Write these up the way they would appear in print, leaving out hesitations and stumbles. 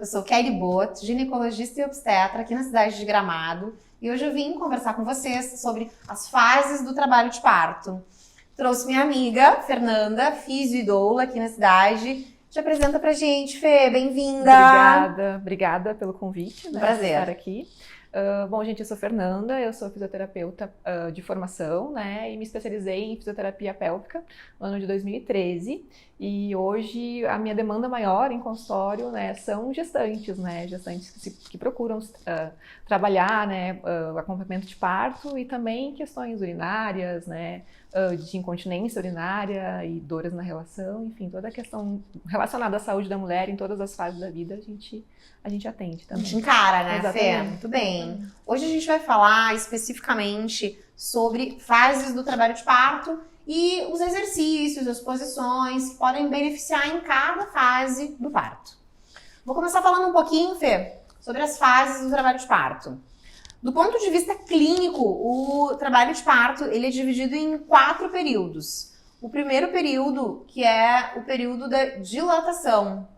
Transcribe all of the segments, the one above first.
sou Kelly Bot, ginecologista e obstetra aqui na cidade de Gramado, e hoje eu vim conversar com vocês sobre as fases do trabalho de parto. Trouxe minha amiga, Fernanda, fisio e doula aqui na cidade. Te apresenta pra gente, Fê, bem-vinda! Obrigada pelo convite, né, Prazer. de estar aqui. Bom, gente, eu sou Fernanda, eu sou fisioterapeuta de formação, né, e me especializei em fisioterapia pélvica no ano de 2013. E hoje a minha demanda maior em consultório, né, são gestantes, né, que procuram trabalhar, né, acompanhamento de parto e também questões urinárias, né, de incontinência urinária e dores na relação, enfim, toda a questão relacionada à saúde da mulher em todas as fases da vida a gente atende também. A gente encara, né, Exatamente. Fê? Muito bem. Hoje a gente vai falar especificamente sobre fases do trabalho de parto e os exercícios, as posições que podem beneficiar em cada fase do parto. Vou começar falando um pouquinho, Fê, sobre as fases do trabalho de parto. Do ponto de vista clínico, o trabalho de parto ele é dividido em 4 períodos. O primeiro período, que é o período da dilatação.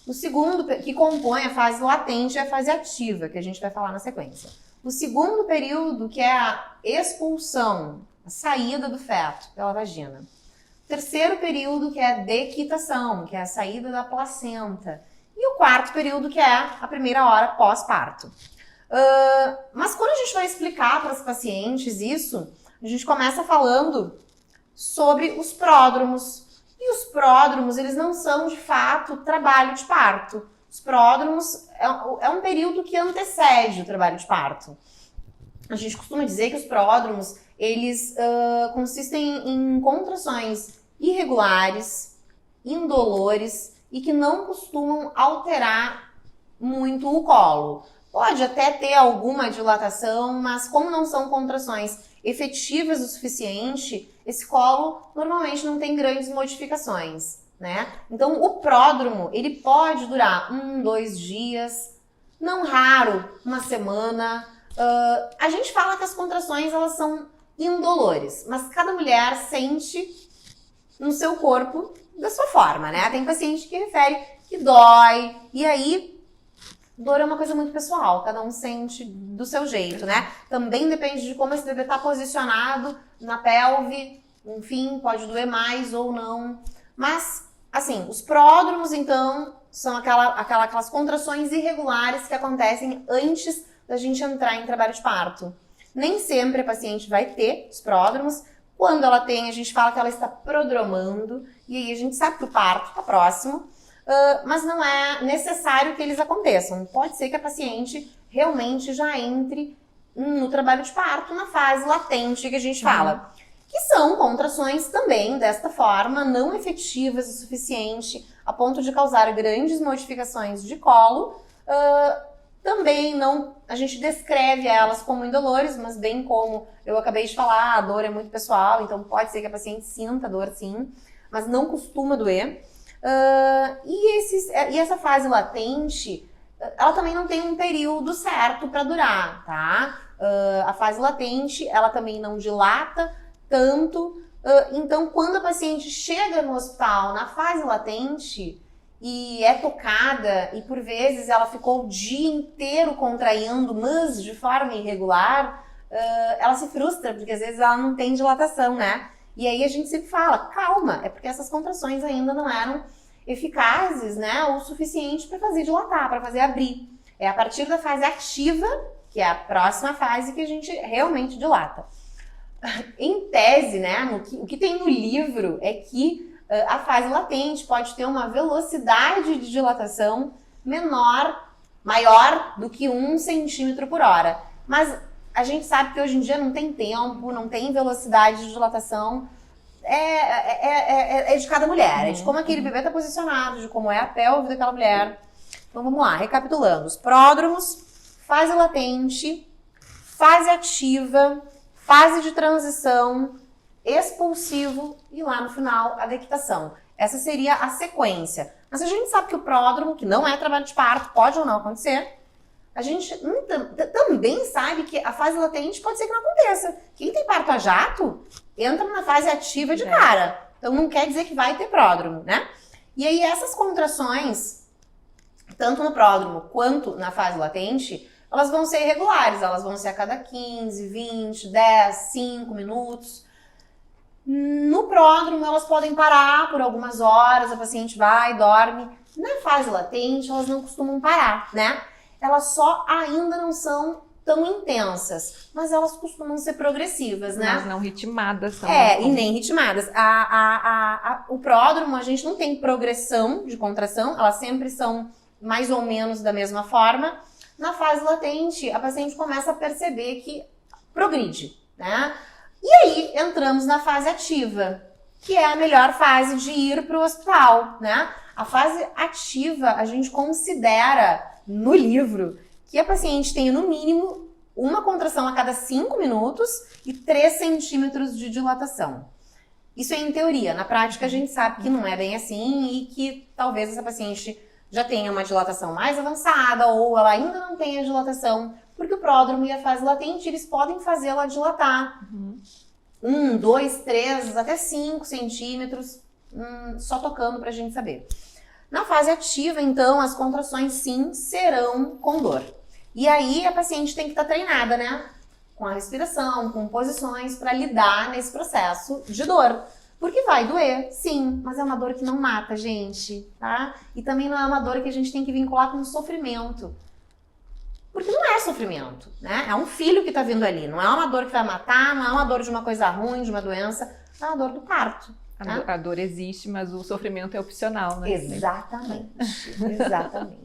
O segundo, que compõe a fase latente e a fase ativa, que a gente vai falar na sequência. O segundo período, que é a expulsão, a saída do feto pela vagina. O terceiro período, que é a dequitação, que é a saída da placenta. E o quarto período, que é a primeira hora pós-parto. Mas quando a gente vai explicar para os pacientes isso, a gente começa falando sobre os pródromos. E os pródromos, eles não são, de fato, trabalho de parto. Os pródromos é um período que antecede o trabalho de parto. A gente costuma dizer que os pródromos, eles consistem em contrações irregulares, indolores e que não costumam alterar muito o colo. Pode até ter alguma dilatação, mas como não são contrações efetivas o suficiente, esse colo normalmente não tem grandes modificações, né? Então, o pródromo, ele pode durar 1, 2 dias, não raro, uma semana. A gente fala que as contrações, elas são indolores, mas cada mulher sente no seu corpo da sua forma, né? Tem paciente que refere que dói, e aí dor é uma coisa muito pessoal, cada um sente do seu jeito, né? Também depende de como esse bebê está posicionado na pelve, enfim, pode doer mais ou não. Mas, assim, os pródromos, então, são aquelas contrações irregulares que acontecem antes da gente entrar em trabalho de parto. Nem sempre a paciente vai ter os pródromos. Quando ela tem, a gente fala que ela está prodromando, e aí a gente sabe que o parto está próximo. Mas não é necessário que eles aconteçam. Pode ser que a paciente realmente já entre no trabalho de parto, na fase latente que a gente fala. Que são contrações também, desta forma, não efetivas o suficiente a ponto de causar grandes modificações de colo. Também não, a gente descreve elas como indolores, mas bem como eu acabei de falar, a dor é muito pessoal, então pode ser que a paciente sinta dor sim, mas não costuma doer. E essa fase latente, ela também não tem um período certo para durar, tá? A fase latente, ela também não dilata tanto. Então, quando a paciente chega no hospital na fase latente e é tocada, e por vezes ela ficou o dia inteiro contraindo, mas de forma irregular, ela se frustra, porque às vezes ela não tem dilatação, né? E aí a gente sempre fala, calma, é porque essas contrações ainda não eram eficazes, né, o suficiente para fazer dilatar, para fazer abrir. É a partir da fase ativa, que é a próxima fase, que a gente realmente dilata. Em tese, né, o que tem no livro é que a fase latente pode ter uma velocidade de dilatação maior do que 1 centímetro por hora. Mas a gente sabe que hoje em dia não tem tempo, não tem velocidade de dilatação. É de cada mulher, é de como aquele bebê está posicionado, de como é a pelve daquela mulher. Então vamos lá, recapitulando. Os pródromos, fase latente, fase ativa, fase de transição, expulsivo e lá no final a dequitação. Essa seria a sequência. Mas a gente sabe que o pródromo, que não é trabalho de parto, pode ou não acontecer. A gente também sabe que a fase latente pode ser que não aconteça. Quem tem parto a jato entra na fase ativa de cara. Então não quer dizer que vai ter pródromo, né? E aí essas contrações tanto no pródromo quanto na fase latente, elas vão ser irregulares, elas vão ser a cada 15, 20, 10, 5 minutos. No pródromo, elas podem parar por algumas horas, a paciente vai, dorme. Na fase latente, elas não costumam parar, né? Elas só ainda não são tão intensas, mas elas costumam ser progressivas, né? Mas não ritmadas também. E nem ritmadas. O pródromo, a gente não tem progressão de contração, elas sempre são mais ou menos da mesma forma. Na fase latente, a paciente começa a perceber que progride, né? E aí, entramos na fase ativa, que é a melhor fase de ir para o hospital, né? A fase ativa, a gente considera no livro que a paciente tenha no mínimo uma contração a cada 5 minutos e 3 centímetros de dilatação. Isso é em teoria. Na prática, a gente sabe que não é bem assim e que talvez essa paciente já tenha uma dilatação mais avançada ou ela ainda não tenha dilatação, porque o pródromo e a fase latente, eles podem fazê-la dilatar. 1, 2, 3, até 5 centímetros, só tocando pra gente saber. Na fase ativa, então, as contrações sim serão com dor. E aí a paciente tem que estar treinada, né? Com a respiração, com posições para lidar nesse processo de dor. Porque vai doer, sim, mas é uma dor que não mata, gente, tá? E também não é uma dor que a gente tem que vincular com sofrimento. Porque não é sofrimento, né? É um filho que tá vindo ali. Não é uma dor que vai matar, não é uma dor de uma coisa ruim, de uma doença. É uma dor do parto. A dor existe, mas o sofrimento é opcional, né? Exatamente, exatamente.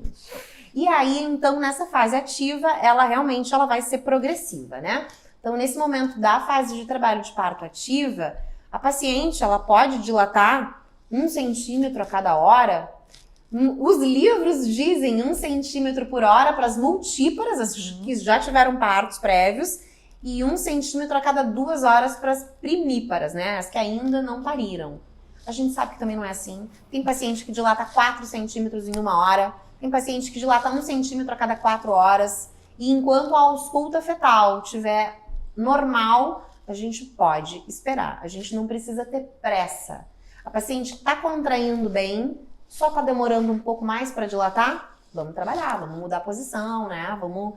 E aí, então, nessa fase ativa, ela realmente vai ser progressiva, né? Então, nesse momento da fase de trabalho de parto ativa, a paciente, ela pode dilatar 1 centímetro a cada hora. Os livros dizem 1 centímetro por hora para as multíparas, as que já tiveram partos prévios, e 1 centímetro a cada 2 horas para as primíparas, né? As que ainda não pariram. A gente sabe que também não é assim. Tem paciente que dilata 4 centímetros em 1 hora, tem paciente que dilata 1 centímetro a cada 4 horas, e enquanto a ausculta fetal estiver normal, a gente pode esperar. A gente não precisa ter pressa. A paciente está contraindo bem, só está demorando um pouco mais para dilatar? Vamos trabalhar, vamos mudar a posição, né? Vamos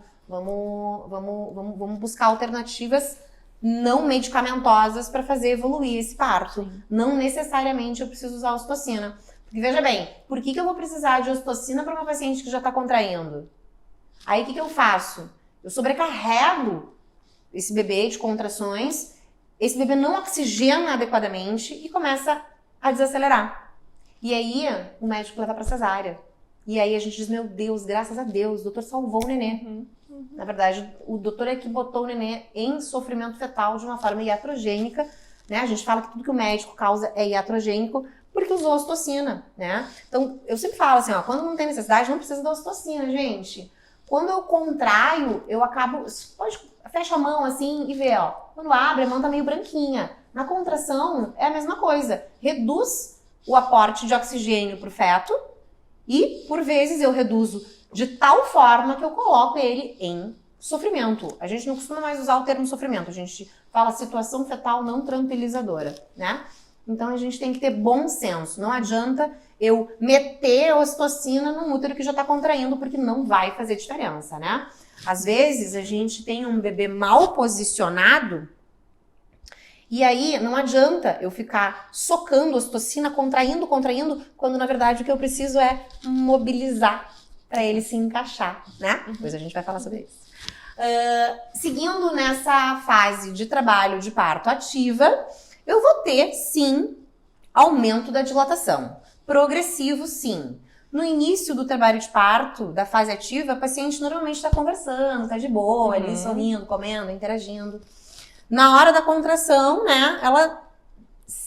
buscar alternativas não medicamentosas para fazer evoluir esse parto. Sim. Não necessariamente eu preciso usar ocitocina. Porque veja bem, por que eu vou precisar de ocitocina para uma paciente que já está contraindo? Aí o que eu faço? Eu sobrecarrego esse bebê de contrações, esse bebê não oxigena adequadamente e começa a desacelerar. E aí o médico leva para cesárea. E aí a gente diz, meu Deus, graças a Deus, o doutor salvou o nenê. Na verdade, o doutor é que botou o nenê em sofrimento fetal de uma forma iatrogênica, né? A gente fala que tudo que o médico causa é iatrogênico porque usou ocitocina, né? Então, eu sempre falo assim, ó, quando não tem necessidade, não precisa da ocitocina, gente. Quando eu contraio, eu acabo... Fecha a mão assim e vê, ó. Quando abre, a mão tá meio branquinha. Na contração, é a mesma coisa. Reduz o aporte de oxigênio pro feto e, por vezes, eu reduzo de tal forma que eu coloco ele em sofrimento. A gente não costuma mais usar o termo sofrimento, a gente fala situação fetal não tranquilizadora, né? Então a gente tem que ter bom senso. Não adianta eu meter ocitocina num útero que já está contraindo, porque não vai fazer diferença, né? Às vezes a gente tem um bebê mal posicionado e aí não adianta eu ficar socando ocitocina, contraindo, quando na verdade o que eu preciso é mobilizar para ele se encaixar, né? Depois a gente vai falar sobre isso. Seguindo nessa fase de trabalho de parto ativa, eu vou ter, sim, aumento da dilatação. Progressivo, sim. No início do trabalho de parto, da fase ativa, a paciente normalmente está conversando, está de boa, ali sorrindo, comendo, interagindo. Na hora da contração, né, ela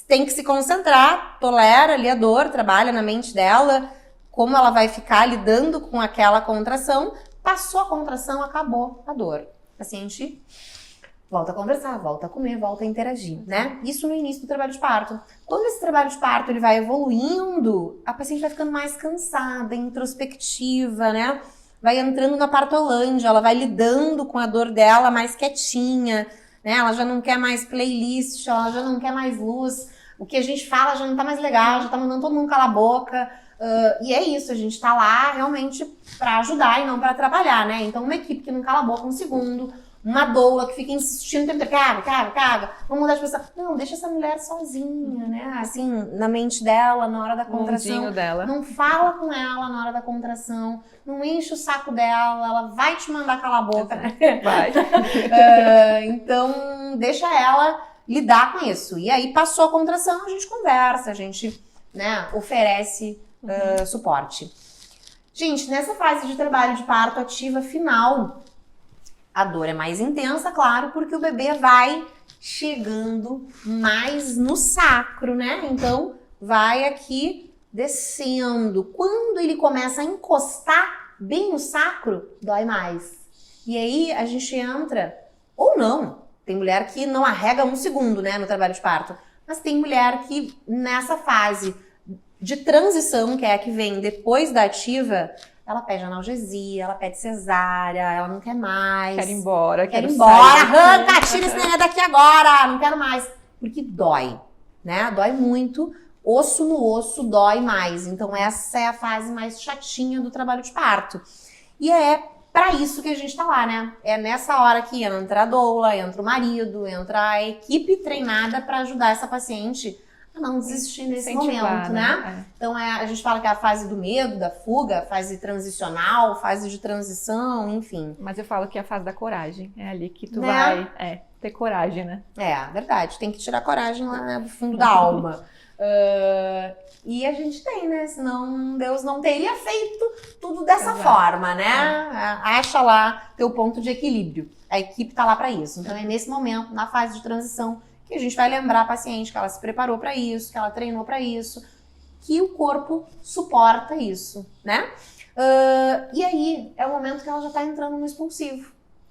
tem que se concentrar, tolera ali a dor, trabalha na mente dela, como ela vai ficar lidando com aquela contração. Passou a contração, acabou a dor. O paciente volta a conversar, volta a comer, volta a interagir, né? Isso no início do trabalho de parto. Quando esse trabalho de parto ele vai evoluindo, a paciente vai ficando mais cansada, introspectiva, né? Vai entrando na partolândia, ela vai lidando com a dor dela mais quietinha, né? Ela já não quer mais playlist, ela já não quer mais luz. O que a gente fala já não tá mais legal, já tá mandando todo mundo calar a boca. E é isso, a gente tá lá realmente para ajudar e não para atrapalhar, né? Então, uma equipe que não cala a boca um segundo, uma doula que fica insistindo, tenta, caga, vamos mudar de posição. Não, deixa essa mulher sozinha, né? Assim, na mente dela, na hora da contração. Dela. Não fala com ela na hora da contração, não enche o saco dela, ela vai te mandar calar a boca, né? Vai. Então, deixa ela lidar com isso. E aí, passou a contração, a gente conversa, a gente, né, oferece suporte. Gente, nessa fase de trabalho de parto ativa final, a dor é mais intensa, claro, porque o bebê vai chegando mais no sacro, né? Então, vai aqui descendo. Quando ele começa a encostar bem no sacro, dói mais. E aí, a gente entra, ou não, tem mulher que não arrega um segundo, né, no trabalho de parto, mas tem mulher que nessa fase de transição, que é a que vem depois da ativa, ela pede analgesia, ela pede cesárea, ela não quer mais. Quer ir embora, quer ir embora, arranca, tira esse neném daqui agora, não quero mais. Porque dói, né? Dói muito, osso no osso dói mais. Então essa é a fase mais chatinha do trabalho de parto. E é pra isso que a gente tá lá, né? É nessa hora que entra a doula, entra o marido, entra a equipe treinada pra ajudar essa paciente a não desistir nesse momento, né? Então a gente fala que é a fase do medo, da fuga, fase transicional, fase de transição, enfim. Mas eu falo que é a fase da coragem. É ali que tu vai ter coragem, né? É, verdade. Tem que tirar coragem lá do fundo da alma. E a gente tem, né? Senão Deus não teria feito tudo dessa forma, né? Acha lá teu ponto de equilíbrio. A equipe tá lá pra isso. Então é nesse momento, na fase de transição, que a gente vai lembrar a paciente que ela se preparou para isso, que ela treinou para isso, que o corpo suporta isso, né? E aí é o momento que ela já está entrando no expulsivo,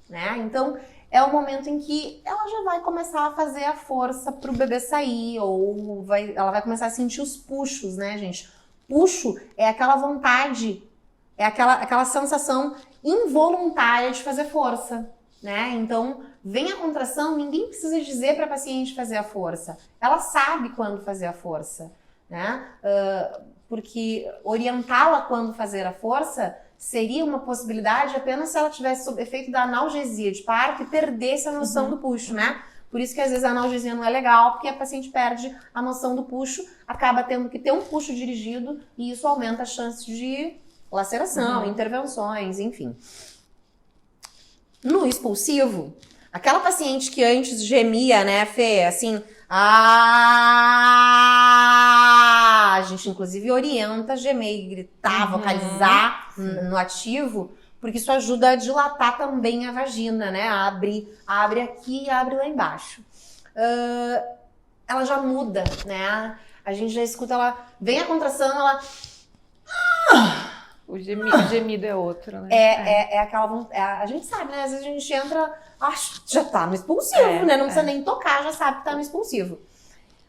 né? Então é o momento em que ela já vai começar a fazer a força para o bebê sair, ou ela vai começar a sentir os puxos, né, gente? Puxo é aquela vontade, é aquela sensação involuntária de fazer força, né? Então, vem a contração, ninguém precisa dizer para a paciente fazer a força. Ela sabe quando fazer a força, né? Porque orientá-la quando fazer a força seria uma possibilidade apenas se ela tivesse sob efeito da analgesia de parto e perdesse a noção do puxo, né? Por isso que às vezes a analgesia não é legal, porque a paciente perde a noção do puxo, acaba tendo que ter um puxo dirigido e isso aumenta a chance de laceração, intervenções, enfim. No expulsivo, aquela paciente que antes gemia, né, Fê, assim, a gente inclusive orienta a gemer e gritar, vocalizar no ativo, porque isso ajuda a dilatar também a vagina, né, abre aqui e abre lá embaixo. Ela já muda, né, a gente já escuta ela, vem a contração, ela... O gemido é outro, né? É aquela... a gente sabe, né? Às vezes a gente entra... já tá no expulsivo, né? Não precisa nem tocar, já sabe que tá no expulsivo.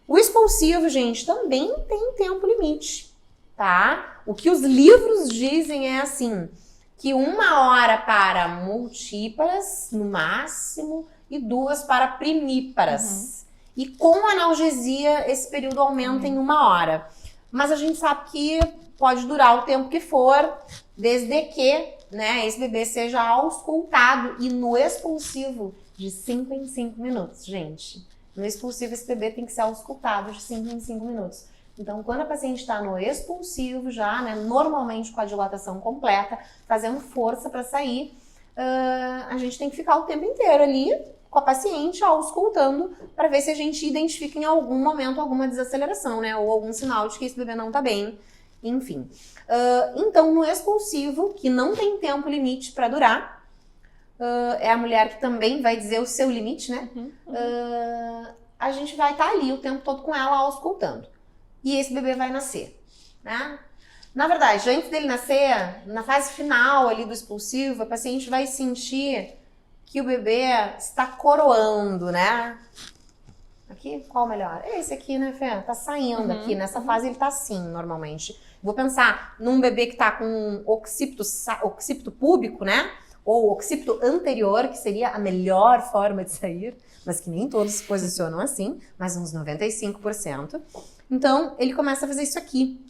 O expulsivo, gente, também tem tempo limite, tá? O que os livros dizem é assim, que 1 hora para multíparas, no máximo, e 2 para primíparas. E com analgesia, esse período aumenta em 1 hora. Mas a gente sabe que pode durar o tempo que for, desde que, né, esse bebê seja auscultado. E no expulsivo, de 5 em 5 minutos, gente. No expulsivo, esse bebê tem que ser auscultado de 5 em 5 minutos. Então, quando a paciente está no expulsivo já, né, normalmente com a dilatação completa, fazendo força para sair, a gente tem que ficar o tempo inteiro ali com a paciente auscultando para ver se a gente identifica em algum momento alguma desaceleração, né, ou algum sinal de que esse bebê não está bem. Enfim, então no expulsivo, que não tem tempo limite para durar, é a mulher que também vai dizer o seu limite, né? A gente vai estar ali o tempo todo com ela auscultando. E esse bebê vai nascer, né? Na verdade, antes dele nascer, na fase final ali do expulsivo, a paciente vai sentir que o bebê está coroando, né? Aqui, qual o melhor? É esse aqui, né, Fê? Tá saindo aqui. Nessa fase ele tá assim, normalmente. Vou pensar num bebê que tá com occipito púbico, né? Ou occipito anterior, que seria a melhor forma de sair, mas que nem todos se posicionam assim, mas uns 95%. Então, ele começa a fazer isso aqui.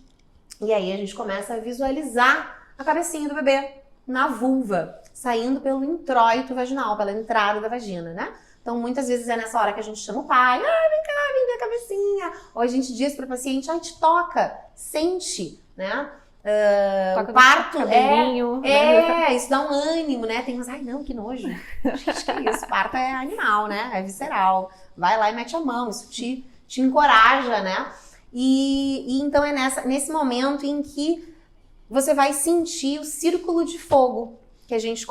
E aí a gente começa a visualizar a cabecinha do bebê na vulva, saindo pelo introito vaginal, pela entrada da vagina, né? Então, muitas vezes é nessa hora que a gente chama o pai, vem cá, vem ver a cabecinha. Ou a gente diz para o paciente, te toca, sente, né? Toca o parto cabelinho, né? isso dá um ânimo, né? Tem uns, não, que nojo. Gente, que isso, parto é animal, né? É visceral. Vai lá e mete a mão, isso te encoraja, né? E então é nesse momento em que você vai sentir o círculo de fogo, que a gente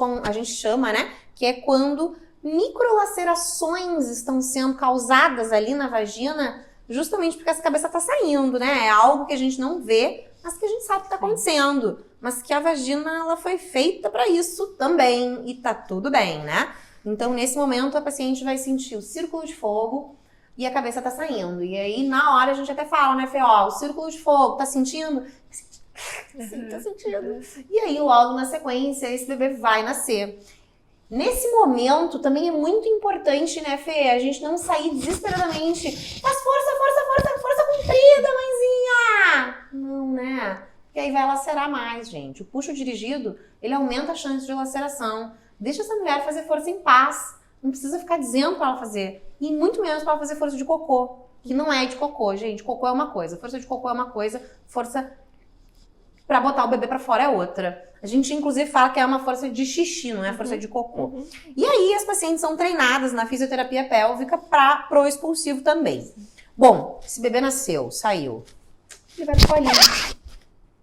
chama, né? Que é quando microlacerações estão sendo causadas ali na vagina, justamente porque essa cabeça está saindo, né? É algo que a gente não vê, mas que a gente sabe que está acontecendo. Mas que a vagina, ela foi feita para isso também, e tá tudo bem, né? Então, nesse momento, a paciente vai sentir o círculo de fogo e a cabeça tá saindo. E aí, na hora, a gente até fala, né, Fê? O círculo de fogo, tá sentindo? Sim, tá sentindo. E aí, logo na sequência, esse bebê vai nascer. Nesse momento, também é muito importante, né, Fê? A gente não sair desesperadamente. Faz força comprida, mãezinha! Não, né? Porque aí vai lacerar mais, gente. O puxo dirigido, ele aumenta a chance de laceração. Deixa essa mulher fazer força em paz. Não precisa ficar dizendo pra ela fazer. E muito menos pra ela fazer força de cocô. Que não é de cocô, gente. Cocô é uma coisa. Força de cocô é uma coisa. Força pra botar o bebê pra fora é outra. A gente, inclusive, fala que é uma força de xixi, não é força de cocô. E aí, as pacientes são treinadas na fisioterapia pélvica pro expulsivo também. Bom, esse bebê nasceu, saiu. Ele vai pro colinho.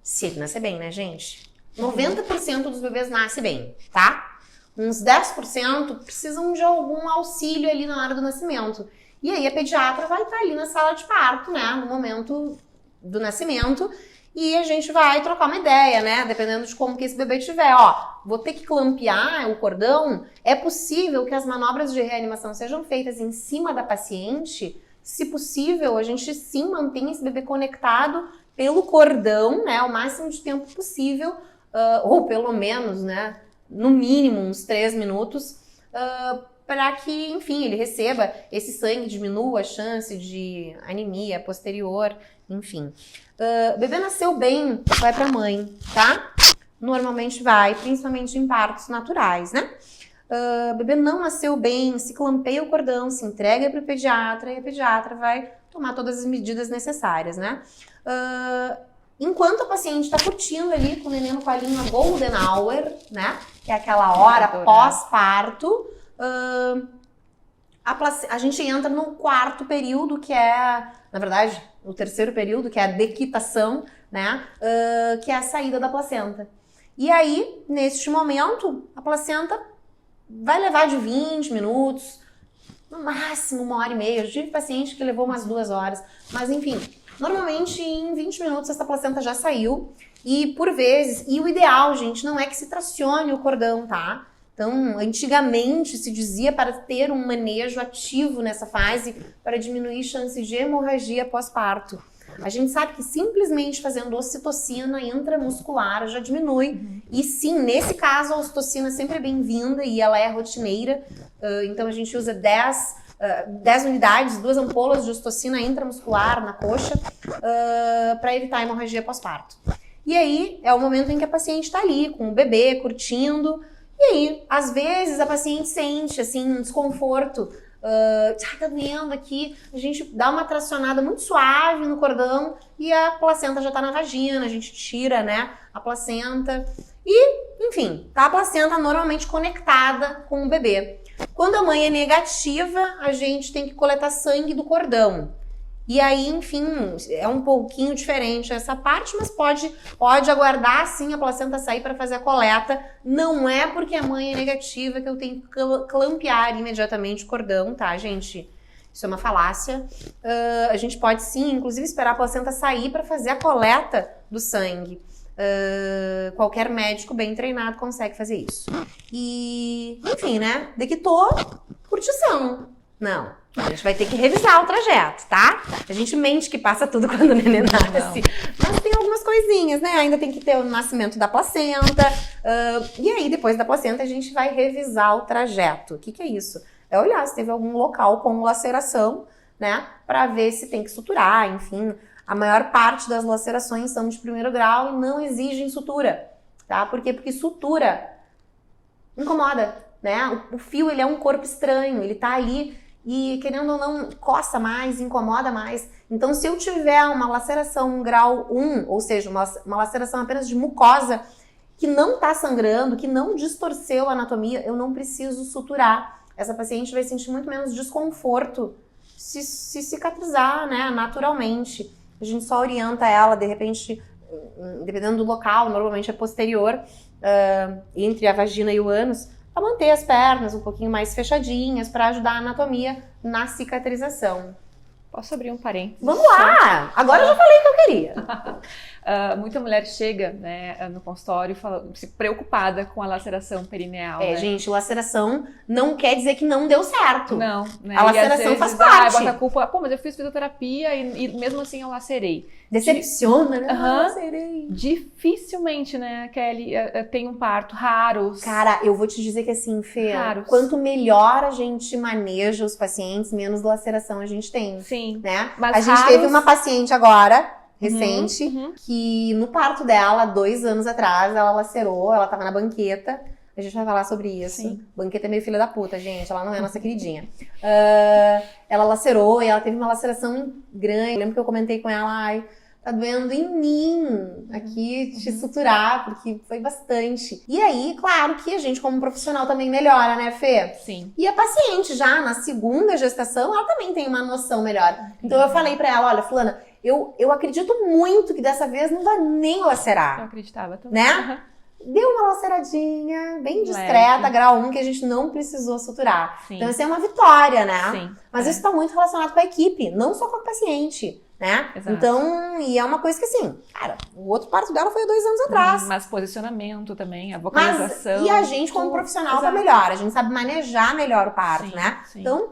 Se ele nascer bem, né, gente? 90% dos bebês nascem bem, tá? Uns 10% precisam de algum auxílio ali na hora do nascimento. E aí, a pediatra vai estar ali na sala de parto, né, no momento do nascimento. E a gente vai trocar uma ideia, né? Dependendo de como que esse bebê tiver. Vou ter que clampear o cordão. É possível que as manobras de reanimação sejam feitas em cima da paciente. Se possível, a gente sim mantenha esse bebê conectado pelo cordão, né? O máximo de tempo possível. Ou pelo menos, né? No mínimo, uns 3 minutos. Para que, enfim, ele receba esse sangue, diminua a chance de anemia posterior, enfim. Bebê nasceu bem, vai pra mãe, tá? Normalmente vai, principalmente em partos naturais, né? Bebê não nasceu bem, se clampeia o cordão, se entrega para o pediatra e a pediatra vai tomar todas as medidas necessárias, né? Enquanto a paciente está curtindo ali com o neném no colinho a golden hour, né? Que é aquela hora pós-parto, a gente entra no quarto período, que é, na verdade, o terceiro período, que é a dequitação, né? Que é a saída da placenta. E aí, neste momento, a placenta vai levar de 20 minutos, no máximo 1h30. Eu tive paciente que levou umas 2 horas, mas enfim, normalmente em 20 minutos essa placenta já saiu. E por vezes, e o ideal, gente, não é que se tracione o cordão, tá? Então, antigamente se dizia para ter um manejo ativo nessa fase para diminuir chance de hemorragia pós-parto. A gente sabe que simplesmente fazendo ocitocina intramuscular já diminui. E sim, nesse caso a ocitocina sempre é bem-vinda e ela é rotineira. Então a gente usa 10 unidades, 2 ampolas de ocitocina intramuscular na coxa para evitar a hemorragia pós-parto. E aí é o momento em que a paciente está ali com o bebê, curtindo. E aí, às vezes, a paciente sente, assim, um desconforto. Tá doendo aqui. A gente dá uma tracionada muito suave no cordão e a placenta já tá na vagina. A gente tira, né, a placenta. E, enfim, tá a placenta normalmente conectada com o bebê. Quando a mãe é negativa, a gente tem que coletar sangue do cordão. E aí, enfim, é um pouquinho diferente essa parte, mas pode aguardar sim a placenta sair para fazer a coleta. Não é porque a mãe é negativa que eu tenho que clampear imediatamente o cordão, tá, gente? Isso é uma falácia. A gente pode sim, inclusive, esperar a placenta sair para fazer a coleta do sangue. Qualquer médico bem treinado consegue fazer isso. E, enfim, né? Dequitou, curtição. Não, a gente vai ter que revisar o trajeto, tá? A gente mente que passa tudo quando o neném nasce. Mas tem algumas coisinhas, né? Ainda tem que ter o nascimento da placenta. E aí, depois da placenta, a gente vai revisar o trajeto. O que é isso? É olhar se teve algum local com laceração, né? Pra ver se tem que suturar, enfim. A maior parte das lacerações são de primeiro grau e não exigem sutura, tá? Por quê? Porque sutura incomoda, né? O fio, ele é um corpo estranho, ele tá ali e, querendo ou não, coça mais, incomoda mais. Então, se eu tiver uma laceração grau 1, ou seja, uma laceração apenas de mucosa, que não tá sangrando, que não distorceu a anatomia, eu não preciso suturar. Essa paciente vai sentir muito menos desconforto se cicatrizar, né, naturalmente. A gente só orienta ela, de repente, dependendo do local, normalmente é posterior, entre a vagina e o ânus, a manter as pernas um pouquinho mais fechadinhas para ajudar a anatomia na cicatrização. Posso abrir um parênteses? Vamos lá! Agora eu já falei o que eu queria. Muita mulher chega, né, no consultório se preocupada com a laceração perineal. Né? Gente, laceração não quer dizer que não deu certo. Não, né? A laceração faz parte. Bota a culpa, pô, mas eu fiz fisioterapia e mesmo assim eu lacerei. Decepciona, né? Lacerei. Dificilmente, né, Kelly, tem um parto, raros. Cara, eu vou te dizer que assim, Fê, raros. Quanto melhor a gente maneja os pacientes, menos laceração a gente tem. Sim. Né? Mas a gente teve uma paciente agora, recente, Uhum. que no parto dela, 2 anos atrás, ela lacerou, ela tava na banqueta. A gente vai falar sobre isso. Sim. Banqueta é meio filha da puta, gente. Ela não é nossa queridinha. Ela lacerou e ela teve uma laceração grande. Eu lembro que eu comentei com ela, ai, tá doendo em mim aqui te suturar, porque foi bastante. E aí, claro que a gente como profissional também melhora, né, Fê? Sim. E a paciente já na segunda gestação, ela também tem uma noção melhor. Então eu falei pra ela, olha, fulana, eu acredito muito que dessa vez não vai nem lacerar. Eu acreditava também. Né? Deu uma laceradinha, bem discreta, grau 1, que a gente não precisou suturar. Sim. Então isso é uma vitória, né? Sim. Mas isso tá muito relacionado com a equipe, não só com a paciente, né? Exato. Então, e é uma coisa que assim, cara, o outro parto dela foi há 2 anos atrás. Mas posicionamento também, a vocalização. E a gente como profissional tá melhor, a gente sabe manejar melhor o parto, Sim, né? sim. Então,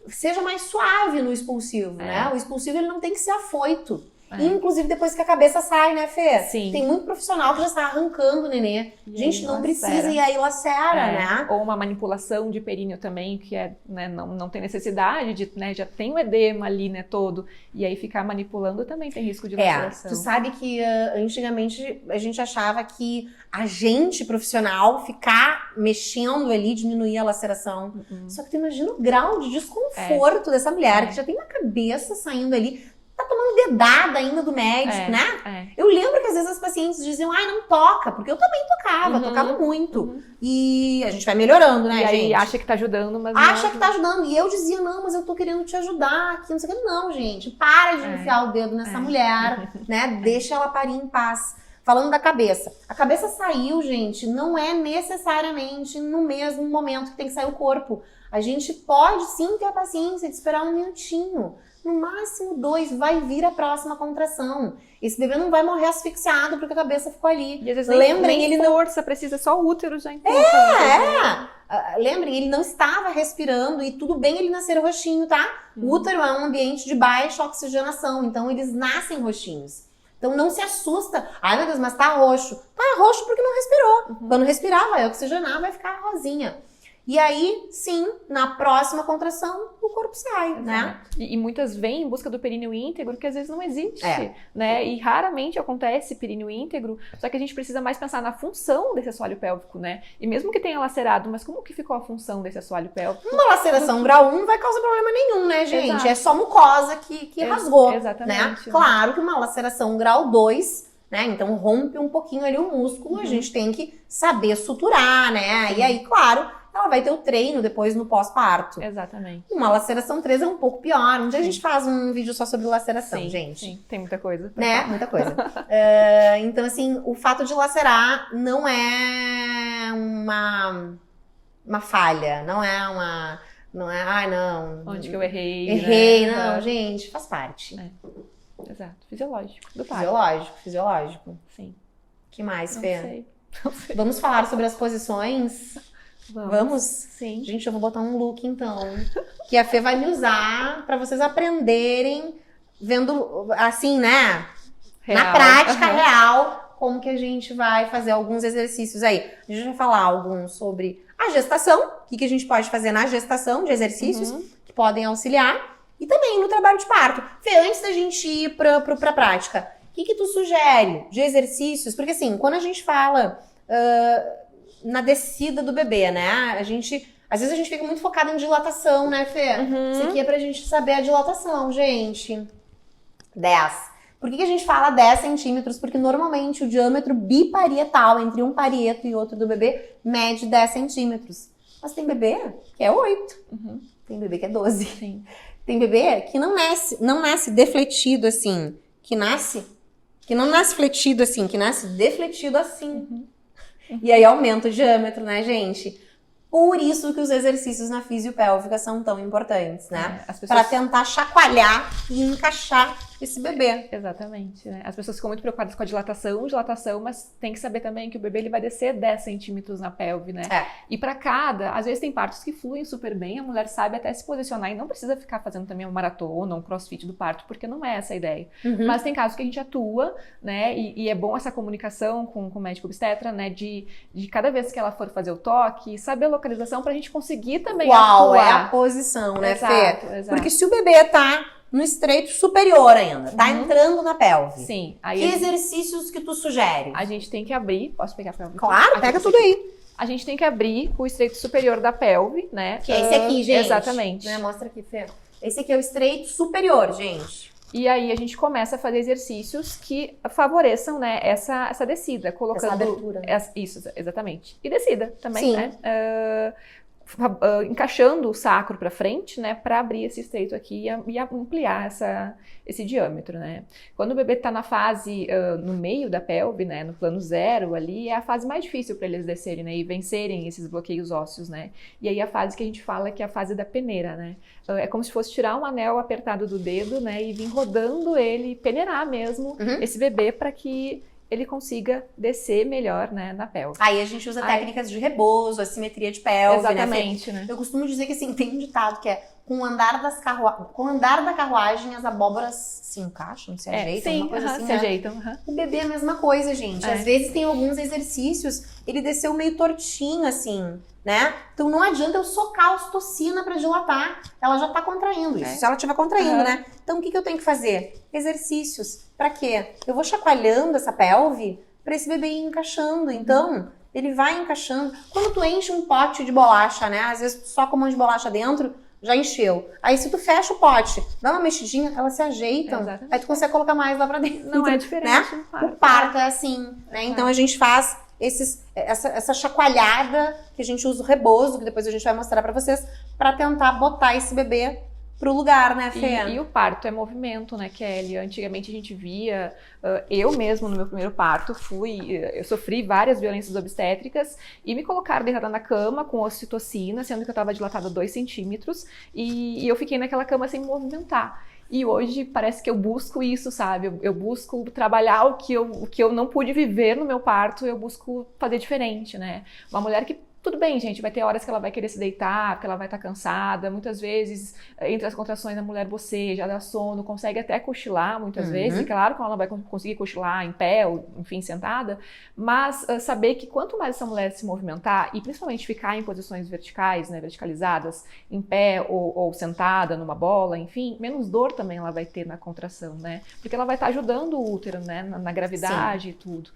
seja mais suave no expulsivo, né? O expulsivo, ele não tem que ser afoito. Inclusive depois que a cabeça sai, né, Fê? Sim. Tem muito profissional que já está arrancando o nenê. Gente, não precisa, e aí lacera, né? Ou uma manipulação de períneo também, que né, não tem necessidade de, né, já tem o edema ali, né, todo. E aí ficar manipulando também tem risco de laceração. Tu sabe que antigamente a gente achava que a gente profissional ficar mexendo ali diminuía a laceração. Só que tu imagina o grau de desconforto dessa mulher que já tem uma cabeça saindo ali. Tá tomando dedada ainda do médico, né? Eu lembro que às vezes as pacientes diziam, ai, não toca, porque eu também tocava muito. E a gente vai melhorando, né, e gente? aí acha que tá ajudando, mas acha que tá ajudando. E eu dizia, não, mas eu tô querendo te ajudar aqui, não sei o que. Não, gente, para de enfiar o dedo nessa mulher, né? Deixa ela parir em paz. Falando da cabeça. A cabeça saiu, gente, não é necessariamente no mesmo momento que tem que sair o corpo. A gente pode sim ter a paciência de esperar 1 minutinho. No máximo 2, vai vir a próxima contração. Esse bebê não vai morrer asfixiado porque a cabeça ficou ali. E às vezes Lembrem, ele força, precisa só o útero já empurra. Lembrem, ele não estava respirando e tudo bem ele nascer roxinho, tá? O útero é um ambiente de baixa oxigenação, então eles nascem roxinhos. Então não se assusta. Ai, meu Deus, mas tá roxo. Tá roxo porque não respirou. Quando respirar, vai oxigenar, vai ficar rosinha. E aí, sim, na próxima contração, o corpo sai, né? E muitas vêm em busca do períneo íntegro, que às vezes não existe, né? E raramente acontece períneo íntegro, só que a gente precisa mais pensar na função desse assoalho pélvico, né? E mesmo que tenha lacerado, mas como que ficou a função desse assoalho pélvico? Uma laceração grau 1 não vai causar problema nenhum, né, gente? Exato. É só mucosa que rasgou, exatamente, né? Claro que uma laceração grau 2... né? Então rompe um pouquinho ali o músculo, a gente tem que saber suturar, né? E aí, claro, ela vai ter o treino depois no pós-parto. Exatamente. Uma laceração 3 é um pouco pior. Um dia a gente faz um vídeo só sobre laceração, gente. Sim, tem muita coisa. Né? Muita coisa. Então, assim, o fato de lacerar não é uma falha, não é uma... Não é, ai, não... Onde que eu errei, Errei, né? não, gente, faz parte. Exato, fisiológico, do parto. Fisiológico. Sim. Que mais, Não Fê? sei. Vamos falar sobre as posições? Vamos? Sim. Gente, eu vou botar um look, então, que a Fê vai me usar pra vocês aprenderem, vendo, assim, né? Real. Na prática real, como que a gente vai fazer alguns exercícios aí. A gente vai falar alguns sobre a gestação, o que a gente pode fazer na gestação de exercícios que podem auxiliar. E também no trabalho de parto. Fê, antes da gente ir pra prática, o que tu sugere de exercícios? Porque assim, quando a gente fala na descida do bebê, né? Às vezes a gente fica muito focado em dilatação, né, Fê? Isso aqui é pra gente saber a dilatação, gente. 10. Por que a gente fala 10 centímetros? Porque normalmente o diâmetro biparietal entre um parieto e outro do bebê mede 10 centímetros. Mas tem bebê que é 8. Tem bebê que é 12. Sim. Tem bebê que não nasce defletido assim. Que não nasce fletido assim, que nasce defletido assim. E aí aumenta o diâmetro, né, gente? Por isso que os exercícios na fisiopélvica são tão importantes, né? Para tentar chacoalhar e encaixar esse bebê. Exatamente, né? As pessoas ficam muito preocupadas com a dilatação, mas tem que saber também que o bebê ele vai descer 10 centímetros na pelve, né? E para às vezes tem partos que fluem super bem, a mulher sabe até se posicionar e não precisa ficar fazendo também uma maratona, um crossfit do parto, porque não é essa a ideia. Mas tem casos que a gente atua, né? E é bom essa comunicação com o médico obstetra, né? De cada vez que ela for fazer o toque, saber a localização pra gente conseguir também Qual atuar. é a posição, né, Exato, Fê? exato. Porque se o bebê tá no estreito superior ainda, tá entrando na pelve. Sim. Que exercícios que tu sugere? A gente tem que abrir, posso pegar a pelve? Claro, pega tudo aí. A gente tem que abrir o estreito superior da pelve, né? Que é esse aqui, gente. Exatamente. Né? Mostra aqui, Fê. Esse aqui é o estreito superior, gente. E aí a gente começa a fazer exercícios que favoreçam, né, essa descida, colocando essa abertura. Né? Isso, exatamente. E descida também, Sim. né? Encaixando o sacro para frente, né, para abrir esse estreito aqui e ampliar esse diâmetro, né? Quando o bebê está na fase no meio da pelve, né, no plano 0 ali, é a fase mais difícil para eles descerem, né, e vencerem esses bloqueios ósseos, né? E aí a fase que a gente fala que é a fase da peneira, né? É como se fosse tirar um anel apertado do dedo, né, e vir rodando ele, peneirar mesmo esse bebê para que ele consiga descer melhor, né, na pelve. Aí a gente usa técnicas de rebozo, assimetria de pelve, exatamente, né? Eu costumo dizer que assim, tem um ditado que é com o andar da carruagem as abóboras se encaixam, se ajeitam, sim, uma coisa assim, se né? ajeitam. O bebê é a mesma coisa, gente. Às vezes tem alguns exercícios, ele desceu meio tortinho, assim, né? Então não adianta eu socar a ocitocina pra dilatar. Ela já tá contraindo isso, se ela estiver contraindo, né? Então o que eu tenho que fazer? Exercícios. Pra quê? Eu vou chacoalhando essa pelve pra esse bebê ir encaixando. Então, ele vai encaixando. Quando tu enche um pote de bolacha, né? Às vezes tu soca um monte de bolacha dentro, já encheu. Aí se tu fecha o pote, dá uma mexidinha, elas se ajeitam. Aí tu consegue colocar mais lá pra dentro. Não é diferente. Né? O parto é assim, né? Então a gente faz essa chacoalhada, que a gente usa o rebozo, que depois a gente vai mostrar pra vocês, pra tentar botar esse bebê pro lugar, né, Fê? E o parto é movimento, né, Kelly? Antigamente a gente via, eu mesmo no meu primeiro parto eu sofri várias violências obstétricas e me colocaram deitada na cama com ocitocina, sendo que eu estava dilatada 2 centímetros e eu fiquei naquela cama sem movimentar. E hoje parece que eu busco isso, sabe? Eu busco trabalhar o que eu não pude viver no meu parto, eu busco fazer diferente, né? Uma mulher que tudo bem, gente, vai ter horas que ela vai querer se deitar, porque ela vai estar cansada. Muitas vezes, entre as contrações, a mulher boceja, dá sono, consegue até cochilar muitas vezes. E claro que ela não vai conseguir cochilar em pé, ou enfim, sentada. Mas saber que quanto mais essa mulher se movimentar, e principalmente ficar em posições verticais, né, verticalizadas, em pé ou sentada numa bola, enfim, menos dor também ela vai ter na contração, né? Porque ela vai estar ajudando o útero, né, na gravidade e tudo.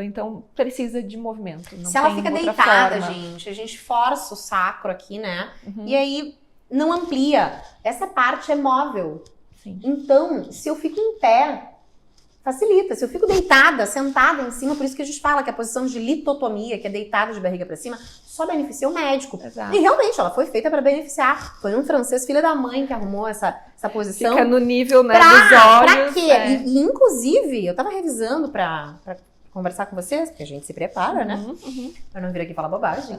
Então, precisa de movimento. Não se ela tem fica outra deitada, forma. a gente força o sacro aqui, né? E aí não amplia. Essa parte é móvel. Sim. Então, se eu fico em pé, facilita. Se eu fico deitada, sentada em cima, por isso que a gente fala que a posição de litotomia, que é deitada de barriga pra cima, só beneficia o médico. Exato. E realmente, ela foi feita pra beneficiar. Foi um francês, filho da mãe, que arrumou essa posição. Fica no nível, né, dos olhos. Pra quê? E, inclusive, eu tava revisando pra conversar com vocês, porque a gente se prepara, né? Pra não vir aqui falar bobagem.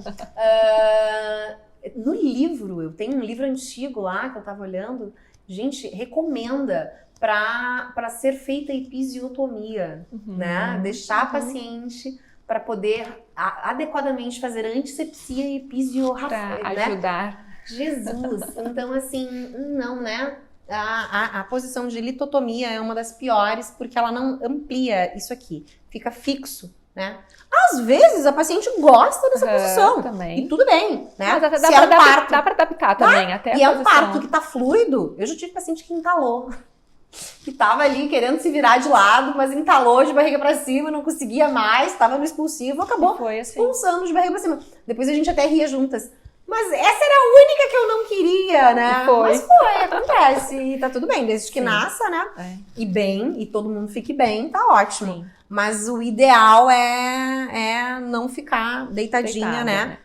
No livro, eu tenho um livro antigo lá que eu tava olhando, gente, recomenda pra ser feita episiotomia, né? Deixar a paciente para poder adequadamente fazer antisepsia e episiotomia, Pra né? ajudar. Jesus! Então, assim, não, né? A posição de litotomia é uma das piores porque ela não amplia isso aqui. Fica fixo né? Às vezes a paciente gosta dessa posição. Também. E tudo bem, né? Mas até Se é um parto, dá pra adaptar também, até e a é um posição. parto que tá fluido. Eu já tive paciente que entalou. Que tava ali querendo se virar de lado, mas entalou de barriga pra cima, não conseguia mais, tava no expulsivo, acabou Foi assim. expulsando de barriga pra cima. Depois a gente até ria juntas. Mas essa era a única que eu não queria, né? Mas foi, acontece. E tá tudo bem, desde que nasça, né? E bem, e todo mundo fique bem, tá ótimo. Sim. Mas o ideal é não ficar deitadinha, né?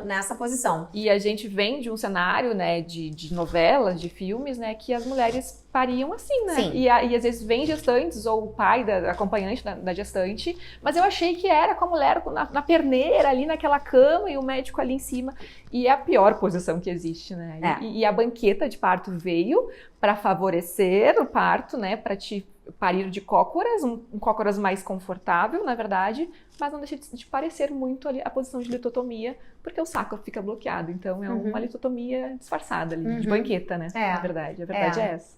Nessa posição. E a gente vem de um cenário, né, de novelas, de filmes, né, que as mulheres pariam assim, né? Sim. E às vezes vem gestantes ou o pai da acompanhante da gestante, mas eu achei que era com a mulher na perneira, ali naquela cama e o médico ali em cima. E é a pior posição que existe, né? E a banqueta de parto veio para favorecer o parto, né, para te parir de cócoras, um cócoras mais confortável, na verdade, mas não deixa de parecer muito ali a posição de litotomia, porque o saco fica bloqueado. Então é uma litotomia disfarçada ali, de banqueta, né? Na verdade. A verdade é essa.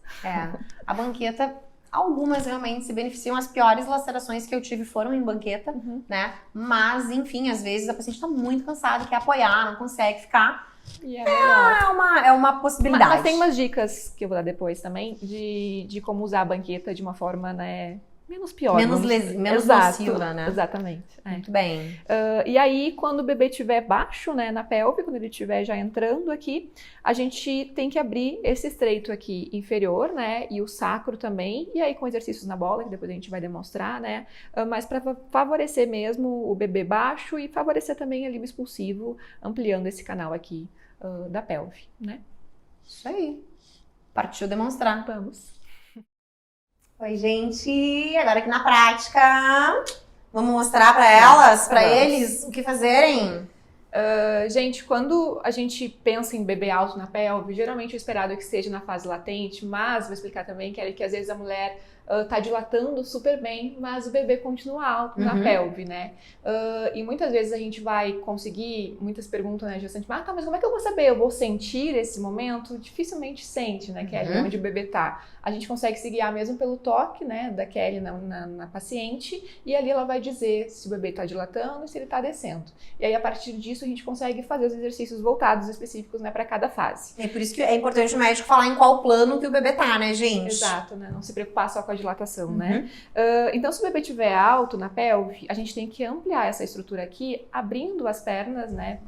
A banqueta, algumas realmente se beneficiam. As piores lacerações que eu tive foram em banqueta, né? Mas, enfim, às vezes a paciente tá muito cansada, quer apoiar, não consegue ficar. E é uma possibilidade. Mas tem umas dicas que eu vou dar depois também de como usar a banqueta de uma forma, né, menos pior. Menos nociva, né? Exatamente. Muito bem. E aí, quando o bebê estiver baixo, né, na pelve, quando ele estiver já entrando aqui, a gente tem que abrir esse estreito aqui inferior, né, e o sacro também, e aí com exercícios na bola, que depois a gente vai demonstrar, né, mas para favorecer mesmo o bebê baixo e favorecer também a libido expulsivo, ampliando esse canal aqui da pelve, né? Isso aí. Partiu demonstrar. Vamos. Oi, gente. Agora aqui na prática, vamos mostrar para elas, para eles, o que fazerem. Gente, quando a gente pensa em bebê alto na pelve, geralmente o esperado é que esteja na fase latente, mas vou explicar também, Kelly, que às vezes a mulher tá dilatando super bem, mas o bebê continua alto na pelve, né? E muitas vezes a gente vai conseguir, muitas perguntam, né, gestante, tá, mas como é que eu vou saber? Eu vou sentir esse momento? Dificilmente sente, né, Kelly, onde o bebê tá. A gente consegue se guiar mesmo pelo toque, né, da Kelly na paciente, e ali ela vai dizer se o bebê tá dilatando e se ele tá descendo. E aí, a partir disso, a gente consegue fazer os exercícios voltados específicos, né, para cada fase. É por isso que é importante o médico falar em qual plano que o bebê tá, né, gente? Exato, né? Não se preocupar só com a dilatação, né? Então, se o bebê estiver alto na pelve, a gente tem que ampliar essa estrutura aqui, abrindo as pernas, né,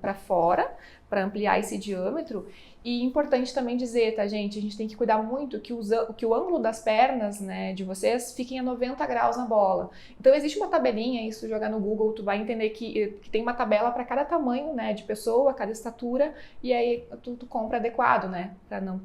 para fora, para ampliar esse diâmetro. E importante também dizer, tá, gente? A gente tem que cuidar muito que o ângulo das pernas, né, de vocês fiquem a 90 graus na bola. Então, existe uma tabelinha, isso jogar no Google, tu vai entender que tem uma tabela para cada tamanho, né, de pessoa, cada estatura, e aí tu compra adequado, né, para não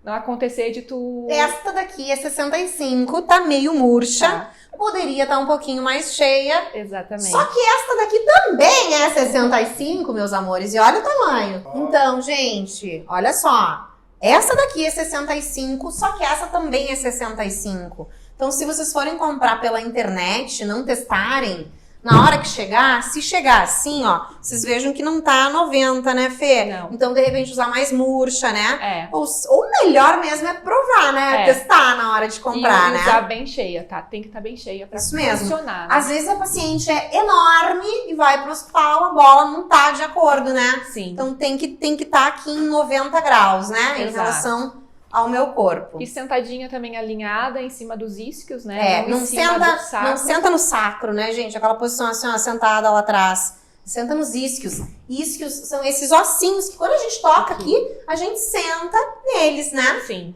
acontecer de tu... Esta daqui é 65, tá meio murcha. Tá. Poderia estar um pouquinho mais cheia. Exatamente. Só que esta daqui também é 65, meus amores. E olha o tamanho. Então, gente, olha só. Essa daqui é 65, só que essa também é 65. Então, se vocês forem comprar pela internet, não testarem, na hora que chegar, se chegar assim, ó, vocês vejam que não tá 90, né, Fê? Não. Então, de repente, usar mais murcha, né? É. Ou melhor mesmo é provar, né? Testar na hora de comprar, e né? usar bem cheia, tá? Tem que estar bem cheia pra Isso mesmo. funcionar. Né? Às vezes a paciente é enorme e vai pro hospital, a bola não tá de acordo, né? Sim. Então tem que estar aqui em 90 graus, né? Em Exato. relação ao meu corpo. E sentadinha também alinhada em cima dos isquios, né? Não senta no sacro, né, gente? Aquela posição assim, ó, sentada lá atrás. Senta nos isquios. Isquios são esses ossinhos que quando a gente toca aqui, a gente senta neles, né? Sim.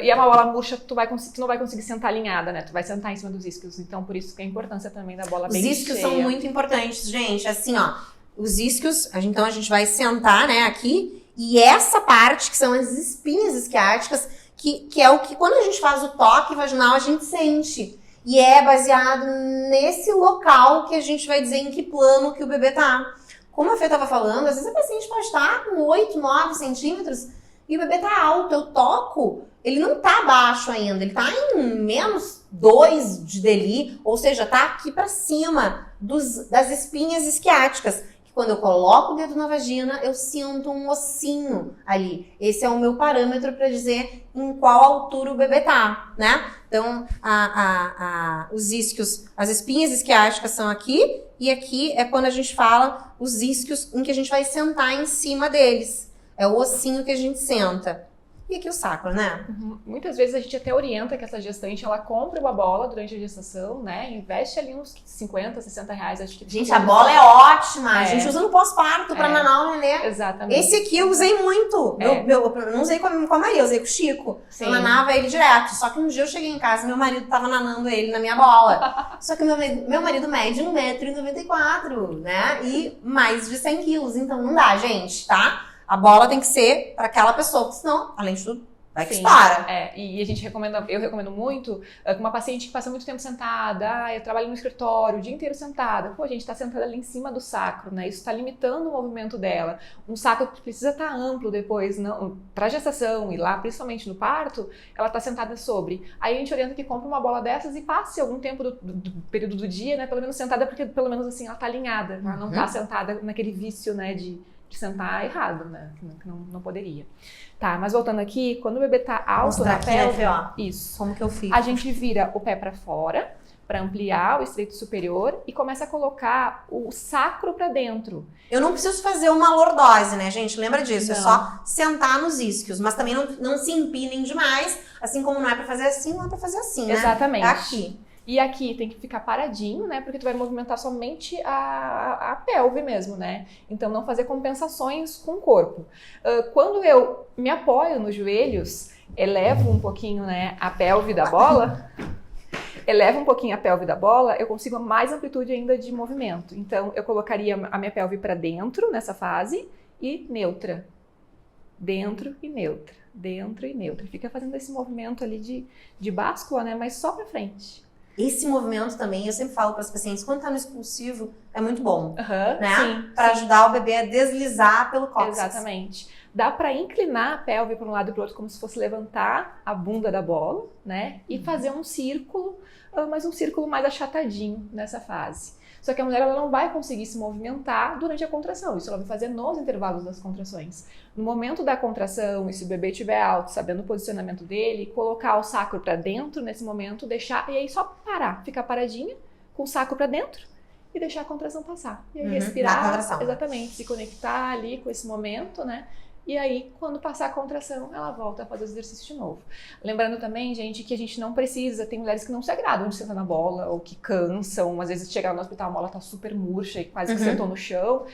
E é uma bola murcha, tu não vai conseguir sentar alinhada, né? Tu vai sentar em cima dos isquios. Então, por isso que a importância também da bola bem cheia. Os isquios são muito importantes, gente. Assim, ó. Os isquios, então a gente vai sentar, né, aqui. E essa parte, que são as espinhas isquiáticas, que é o que quando a gente faz o toque vaginal, a gente sente. E é baseado nesse local que a gente vai dizer em que plano que o bebê tá. Como a Fê estava falando, às vezes a paciente pode estar com 8, 9 centímetros e o bebê tá alto. Eu toco, ele não tá baixo ainda, ele tá em menos 2 de DELI, ou seja, tá aqui para cima das espinhas isquiáticas. Quando eu coloco o dedo na vagina, eu sinto um ossinho ali. Esse é o meu parâmetro para dizer em qual altura o bebê tá, né? Então, os isquios, as espinhas isquiásticas são aqui, e aqui é quando a gente fala os isquios em que a gente vai sentar em cima deles. É o ossinho que a gente senta. E aqui o sacro, né? Muitas vezes a gente até orienta que essa gestante, ela compre uma bola durante a gestação, né? Investe ali uns 50, 60 reais, acho que... Gente, a bola é ótima. A gente usa no pós-parto pra nanar o nenê. Exatamente. Esse aqui eu usei muito. Eu não usei com a Maria, eu usei com o Chico. Sim. Eu nanava ele direto. Só que um dia eu cheguei em casa e meu marido tava nanando ele na minha bola. Só que meu marido mede 1,94 m, né? E mais de 100 quilos. Então não dá, gente, tá? A bola tem que ser para aquela pessoa, porque senão, além de tudo, vai que estoura. E a gente eu recomendo muito com uma paciente que passa muito tempo sentada, eu trabalho no escritório o dia inteiro sentada. Pô, a gente tá sentada ali em cima do sacro, né? Isso tá limitando o movimento dela. Um sacro que precisa estar amplo depois, pra gestação e lá, principalmente no parto, ela tá sentada sobre. Aí a gente orienta que compre uma bola dessas e passe algum tempo do período do dia, né? Pelo menos sentada, porque pelo menos assim ela tá alinhada. Ela não tá sentada naquele vício, né? De sentar errado, né? Que não poderia. Tá, mas voltando aqui, quando o bebê tá alto na pelve, ó, isso. Como que eu fico? A gente vira o pé pra fora, pra ampliar o estreito superior e começa a colocar o sacro pra dentro. Eu não preciso fazer uma lordose, né, gente? Lembra disso? Não. É só sentar nos isquios, mas também não se empinem demais, assim como não é pra fazer assim, não é pra fazer assim, né? Exatamente. É aqui. E aqui tem que ficar paradinho, né? Porque tu vai movimentar somente a pelve mesmo, né? Então não fazer compensações com o corpo. Quando eu me apoio nos joelhos, elevo um pouquinho, né, a pelve da bola, eu consigo mais amplitude ainda de movimento. Então eu colocaria a minha pelve para dentro nessa fase e neutra. Dentro e neutra. Dentro e neutra. Fica fazendo esse movimento ali de báscula, né? Mas só para frente. Esse movimento também, eu sempre falo para as pacientes, quando tá no expulsivo, é muito bom, né? Sim, para ajudar o bebê a deslizar pelo cóccix. Exatamente. Dá para inclinar a pelve para um lado e para o outro, como se fosse levantar a bunda da bola, né? E fazer um círculo, mas um círculo mais achatadinho nessa fase. Só que a mulher ela não vai conseguir se movimentar durante a contração. Isso ela vai fazer nos intervalos das contrações. No momento da contração, e se o bebê estiver alto, sabendo o posicionamento dele, colocar o sacro para dentro nesse momento, deixar, e aí só parar, ficar paradinha, com o sacro para dentro e deixar a contração passar. E aí respirar, exatamente, se conectar ali com esse momento, né? E aí, quando passar a contração, ela volta a fazer o exercício de novo. Lembrando também, gente, que a gente não precisa, tem mulheres que não se agradam de sentar na bola, ou que cansam, às vezes chegar no hospital, a bola tá super murcha e quase que sentou no chão,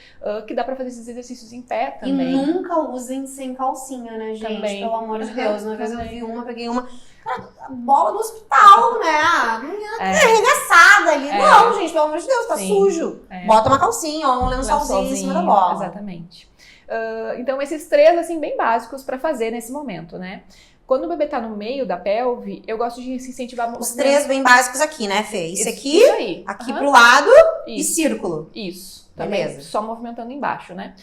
que dá pra fazer esses exercícios em pé também. E nunca usem sem calcinha, né, gente? Também. Pelo amor de Deus. Uma vez eu vi peguei uma... Cara, a bola do hospital, né? A menina arregaçada ali. Não, gente, pelo amor de Deus, tá sujo. Bota uma calcinha ou um lençolzinho em cima da bola. Exatamente. Então, esses 3, assim, bem básicos para fazer nesse momento, né? Quando o bebê tá no meio da pelve, eu gosto de incentivar... Os 3 bem básicos aqui, né, Fê? Isso aqui, isso aí. Aqui pro lado e círculo. Isso. Também, beleza. Só movimentando embaixo, né?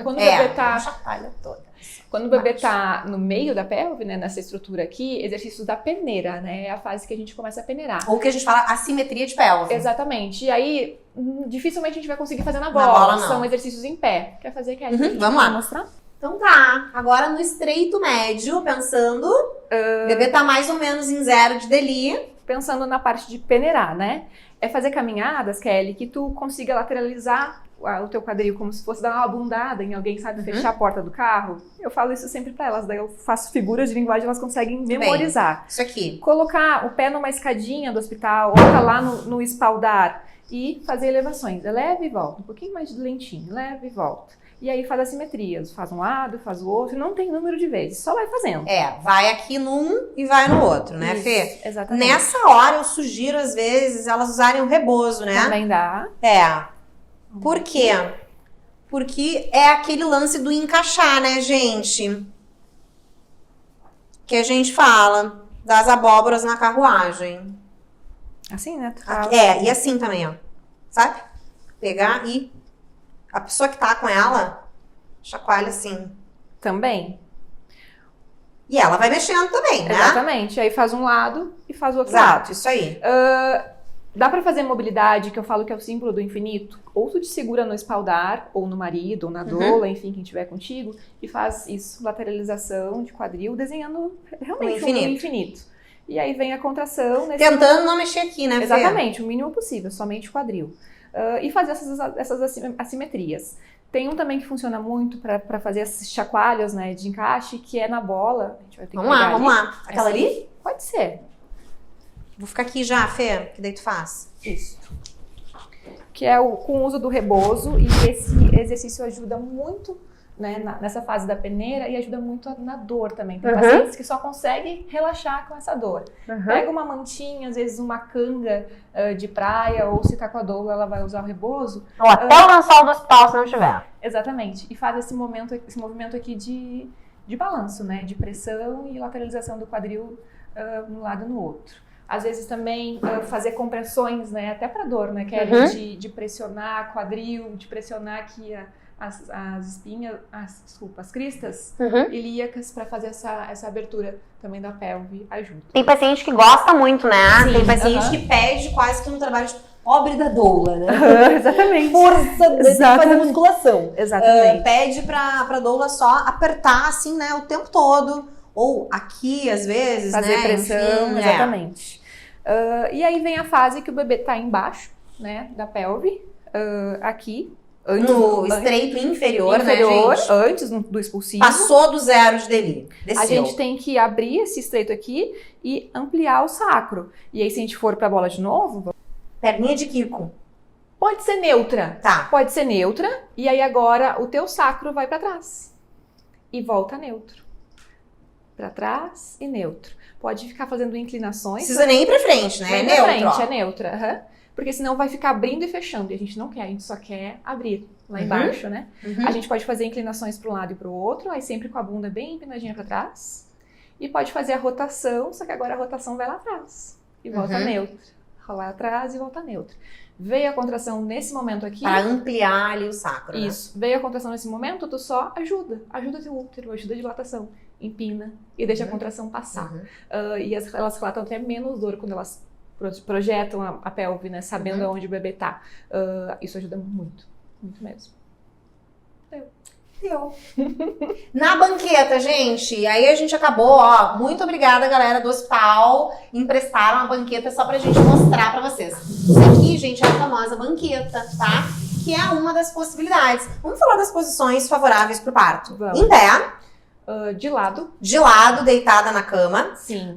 Quando o bebê tá... chacoalha toda. Quando o bebê tá no meio da pelve, né, nessa estrutura aqui, exercícios da peneira, né? É a fase que a gente começa a peneirar. Ou que a gente fala assimetria de pelve. Exatamente. E aí, dificilmente a gente vai conseguir fazer na bola. São exercícios em pé. Quer fazer? Vamos lá. Mostrar? Então tá. Agora no estreito médio, pensando, o bebê tá mais ou menos em 0 de DELI. Pensando na parte de peneirar, né? É fazer caminhadas, Kelly, que tu consiga lateralizar o teu quadril como se fosse dar uma bundada em alguém, sabe? Fechar a porta do carro. Eu falo isso sempre pra elas, daí eu faço figuras de linguagem, elas conseguem memorizar. Isso aqui. Colocar o pé numa escadinha do hospital, ou tá lá no espaldar e fazer elevações. Eleva e volta, um pouquinho mais lentinho, leva e volta. E aí faz assimetrias, faz um lado, faz o outro, não tem número de vezes, só vai fazendo. Vai aqui num e vai no outro, né, isso, Fê? Exatamente. Nessa hora eu sugiro, às vezes, elas usarem o rebozo, né? Também dá. Por quê? Porque é aquele lance do encaixar, né, gente? Que a gente fala das abóboras na carruagem. Assim, né? E assim também, ó. Sabe? Pegar e... A pessoa que tá com ela, chacoalha assim. Também. E ela vai mexendo também, né? Exatamente. Aí faz um lado e faz o outro lado. Isso aí. Dá pra fazer mobilidade, que eu falo que é o símbolo do infinito. Ou tu te segura no espaldar, ou no marido, ou na doula, enfim, quem estiver contigo, e faz isso, lateralização de quadril, desenhando realmente um infinito. E aí vem a contração. Tentando não mexer aqui, né, Fê? Exatamente, o mínimo possível, somente o quadril. E fazer essas assimetrias. Tem um também que funciona muito para fazer esses chacoalhos, né, de encaixe, que é na bola. A gente vai ter que vamos lá. Aquela ali? Pode ser. Vou ficar aqui já, Fê, que daí tu faz. Isso. Que é com o uso do rebozo, e esse exercício ajuda muito, né, nessa fase da peneira, e ajuda muito na dor também. Tem pacientes que só conseguem relaxar com essa dor. Pega uma mantinha, às vezes uma canga de praia, ou se tá com a doula, ela vai usar o rebozo. Ou até o lençol do hospital, se não tiver. Exatamente. E faz esse movimento aqui de balanço, né, de pressão e lateralização do quadril um lado no outro. Às vezes também fazer compressões, né, até para dor, né, que é de pressionar quadril, de pressionar aqui as espinhas, as cristas ilíacas, para fazer essa abertura também da pelve, ajuda. Tem paciente que gosta muito, né? Sim, tem paciente que pede quase que um trabalho de pobre da doula, né? Exatamente. Força de fazer musculação. Exatamente. Pede pra doula só apertar, assim, né, o tempo todo. Ou aqui, às vezes, fazer né? pressão, enfim, exatamente. E aí vem a fase que o bebê tá embaixo, né, da pelve, aqui. No estreito inferior, né, gente? Antes do expulsivo. Passou do zero de delírio. Desceu. A gente tem que abrir esse estreito aqui e ampliar o sacro. E aí, se a gente for pra bola de novo... Perninha de Kiko. Pode ser neutra. Tá. Pode ser neutra. E aí, agora, o teu sacro vai pra trás. E volta neutro. Pra trás e neutro. Pode ficar fazendo inclinações. Precisa nem ir pra frente, né? É neutro. frente, é neutra. Porque senão vai ficar abrindo e fechando. E a gente não quer, a gente só quer abrir lá embaixo, né? A gente pode fazer inclinações para um lado e para o outro, aí sempre com a bunda bem empinadinha para trás. E pode fazer a rotação, só que agora a rotação vai lá atrás. E volta neutro. Rolar atrás e volta neutro. Veio a contração nesse momento aqui. Para ampliar ali o sacro. Isso. Né? Veio a contração nesse momento, tu só ajuda. Ajuda teu útero, ajuda a dilatação. Empina e deixa a contração passar. E elas relatam até menos dor quando elas projetam a pelve, né? Sabendo aonde o bebê tá. Isso ajuda muito. Muito mesmo. Deu. Na banqueta, gente, aí a gente acabou, ó. Muito obrigada, galera do hospital. Emprestaram a banqueta só pra gente mostrar pra vocês. Isso aqui, gente, é a famosa banqueta, tá? Que é uma das possibilidades. Vamos falar das posições favoráveis pro parto. Vamos. Em pé. De lado. De lado, deitada na cama. Sim.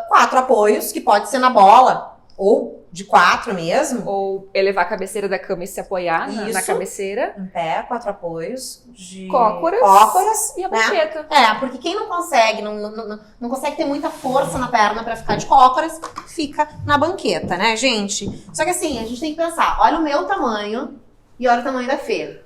4 apoios, que pode ser na bola, ou de 4 mesmo. Ou elevar a cabeceira da cama e se apoiar na cabeceira. Em pé, 4 apoios. De cócoras e a banqueta. Né? Porque quem não consegue, não consegue ter muita força na perna pra ficar de cócoras, fica na banqueta, né, gente? Só que assim, a gente tem que pensar, olha o meu tamanho e olha o tamanho da Fê.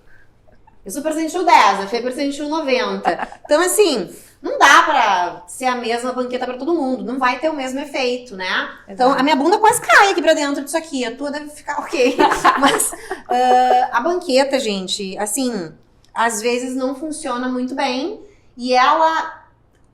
Eu sou percentil 10, a Fê é percentil 90. Então, assim, não dá pra ser a mesma banqueta pra todo mundo. Não vai ter o mesmo efeito, né? Exato. Então, a minha bunda quase cai aqui pra dentro disso aqui. A tua deve ficar ok. Mas a banqueta, gente, assim, às vezes não funciona muito bem. E ela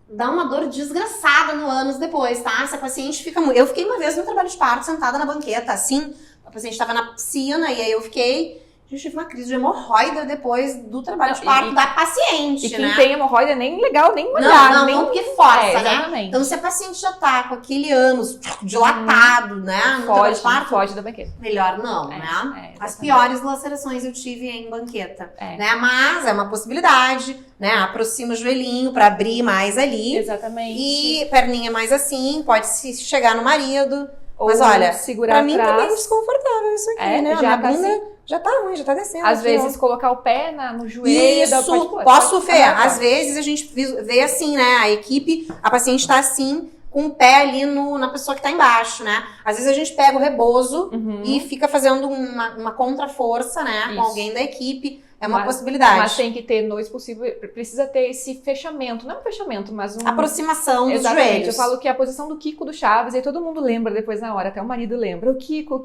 dá uma dor desgraçada no ânus depois, tá? Essa paciente fica muito... Eu fiquei uma vez no trabalho de parto sentada na banqueta, assim. A paciente tava na piscina e aí eu fiquei... A gente teve uma crise de hemorroida depois do trabalho de parto da paciente, e quem né? tem hemorroida nem legal, nem olhar. Não, porque força, né? Então, se a paciente já tá com aquele ânus dilatado, né? No trabalho de parto, foge da banqueta. Melhor não, né? As piores lacerações eu tive em banqueta, né? Mas é uma possibilidade, né? Aproxima o joelhinho pra abrir mais ali. Exatamente. E perninha mais assim, pode se chegar no marido. Ou mas olha, segurar pra mim tá bem desconfortável isso aqui, né? Já a minha bunda já tá ruim, já tá descendo. Às vezes colocar o pé no joelho. Isso, posso, Fê? Às vezes a gente vê assim, né? A equipe, a paciente tá assim, com o pé ali na pessoa que tá embaixo, né? Às vezes a gente pega o rebozo e fica fazendo uma contraforça, né? Com alguém da equipe. É uma possibilidade. Mas tem que ter no expulsivo, precisa ter esse fechamento. Não é um fechamento, mas uma aproximação dos Exatamente. joelhos. Eu falo que é a posição do Kiko do Chaves, aí todo mundo lembra depois na hora, até o marido lembra. O Kiko,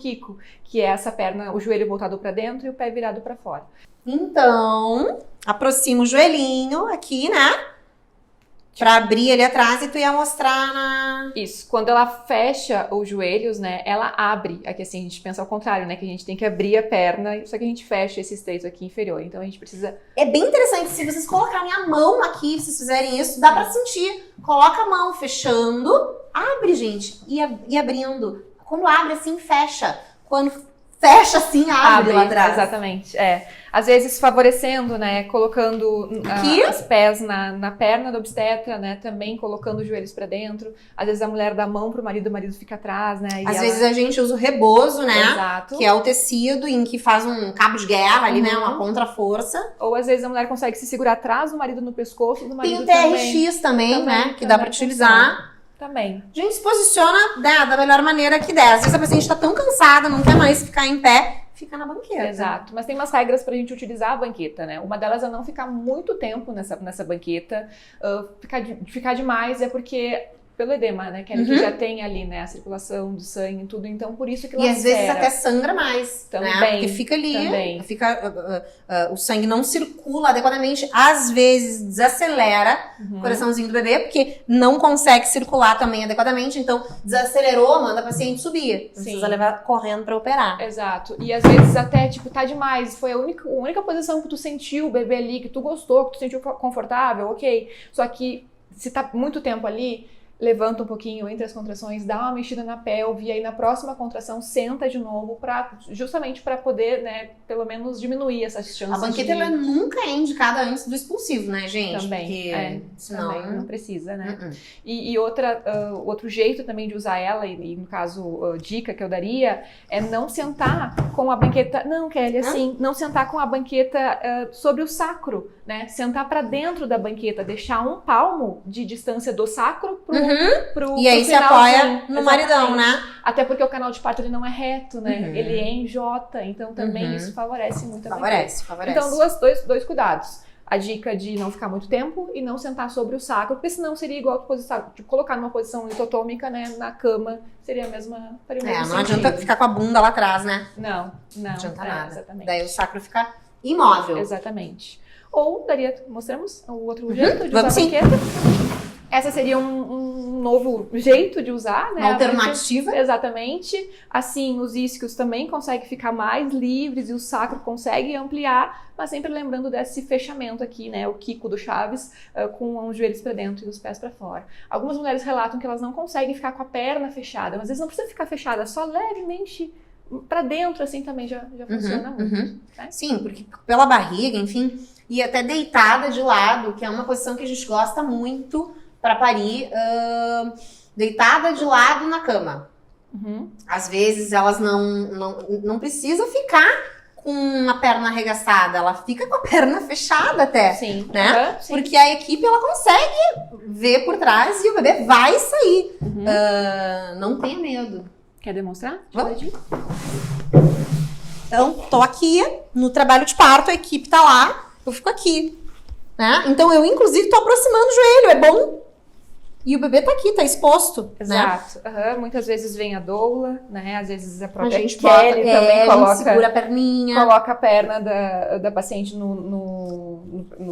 que é essa perna, o joelho voltado pra dentro e o pé virado pra fora. Então, aproxima o joelhinho aqui, né? Pra abrir ali atrás e tu ia mostrar na... Isso, quando ela fecha os joelhos, né, ela abre, aqui assim, a gente pensa ao contrário, né, que a gente tem que abrir a perna, só que a gente fecha esse estreito aqui inferior, então a gente precisa... É bem interessante, se vocês colocarem a mão aqui, se vocês fizerem isso, dá pra sentir. Coloca a mão fechando, abre, gente, e abrindo. Quando abre assim, fecha. Quando fecha assim, abre lá atrás. Exatamente, Às vezes favorecendo, né, colocando os pés na perna do obstetra, né, também colocando os joelhos pra dentro. Às vezes a mulher dá a mão pro marido, o marido fica atrás, né. Às vezes a gente usa o rebozo, né, Exato. Que é o tecido em que faz um cabo de guerra ali, né, uma contra-força. Ou às vezes a mulher consegue se segurar atrás do marido no pescoço, do marido tem o TRX também, né, que dá pra utilizar. Também. A gente se posiciona, né, da melhor maneira que der. Às vezes a paciente tá tão cansada, não quer mais ficar em pé, fica na banqueta. Exato, mas tem umas regras pra gente utilizar a banqueta, né? Uma delas é não ficar muito tempo nessa banqueta. Ficar demais é porque... pelo edema, né? Que já tem ali, né? A circulação do sangue e tudo. Então, por isso que E às vezes até sangra mais, também, né? Porque fica ali, o sangue não circula adequadamente. Às vezes desacelera o coraçãozinho do bebê, porque não consegue circular também adequadamente. Então, desacelerou, manda a paciente subir. Precisa levar correndo pra operar. Exato. E às vezes até, tipo, tá demais. Foi a única posição que tu sentiu o bebê ali, que tu gostou, que tu sentiu confortável, ok. Só que se tá muito tempo ali... levanta um pouquinho entre as contrações, dá uma mexida na pelve e aí na próxima contração senta de novo justamente para poder, né, pelo menos diminuir essas chances. A banqueta ela nunca é indicada antes do expulsivo, né, gente? Também, porque senão... também não precisa, né? E outro jeito também de usar ela, e no caso, dica que eu daria, é não sentar com a banqueta... Não, Kelly, assim, não sentar com a banqueta sobre o sacro, né? Sentar para dentro da banqueta, deixar um palmo de distância do sacro pro e aí se apoia no maridão, né? Até porque o canal de parto ele não é reto, né? Ele é em J, então também isso favorece muito a banqueta. Favorece. Então, dois cuidados. A dica de não ficar muito tempo e não sentar sobre o sacro, porque senão seria igual tipo, colocar numa posição litotômica, né, na cama, seria a mesma não adianta ficar com a bunda lá atrás, né? Não adianta nada. Exatamente. Daí o sacro fica imóvel. Exatamente. Ou mostramos o outro jeito de usar a banqueta. Essa seria um novo jeito de usar, né? Uma alternativa. Exatamente. Assim, os isquios também conseguem ficar mais livres e o sacro consegue ampliar, mas sempre lembrando desse fechamento aqui, né? O Kiko do Chaves, com os joelhos para dentro e os pés para fora. Algumas mulheres relatam que elas não conseguem ficar com a perna fechada, mas às vezes não precisa ficar fechada, só levemente para dentro, assim, também já funciona muito. Né? Sim, porque pela barriga, enfim, e até deitada de lado, que é uma posição que a gente gosta muito para parir, deitada de lado na cama. Às vezes elas não precisa ficar com a perna arregaçada, ela fica com a perna fechada até, sim, né? Sim. Porque a equipe ela consegue ver por trás e o bebê vai sair. Não tenha medo. Quer demonstrar? Vamos. Então, tô aqui no trabalho de parto, a equipe tá lá, eu fico aqui, né? Então eu inclusive tô aproximando o joelho, é bom. E o bebê tá aqui, tá exposto. Exato. Né? Muitas vezes vem a doula, né? Às vezes a própria gente Kelly também coloca, segura a perninha. Coloca a perna da paciente no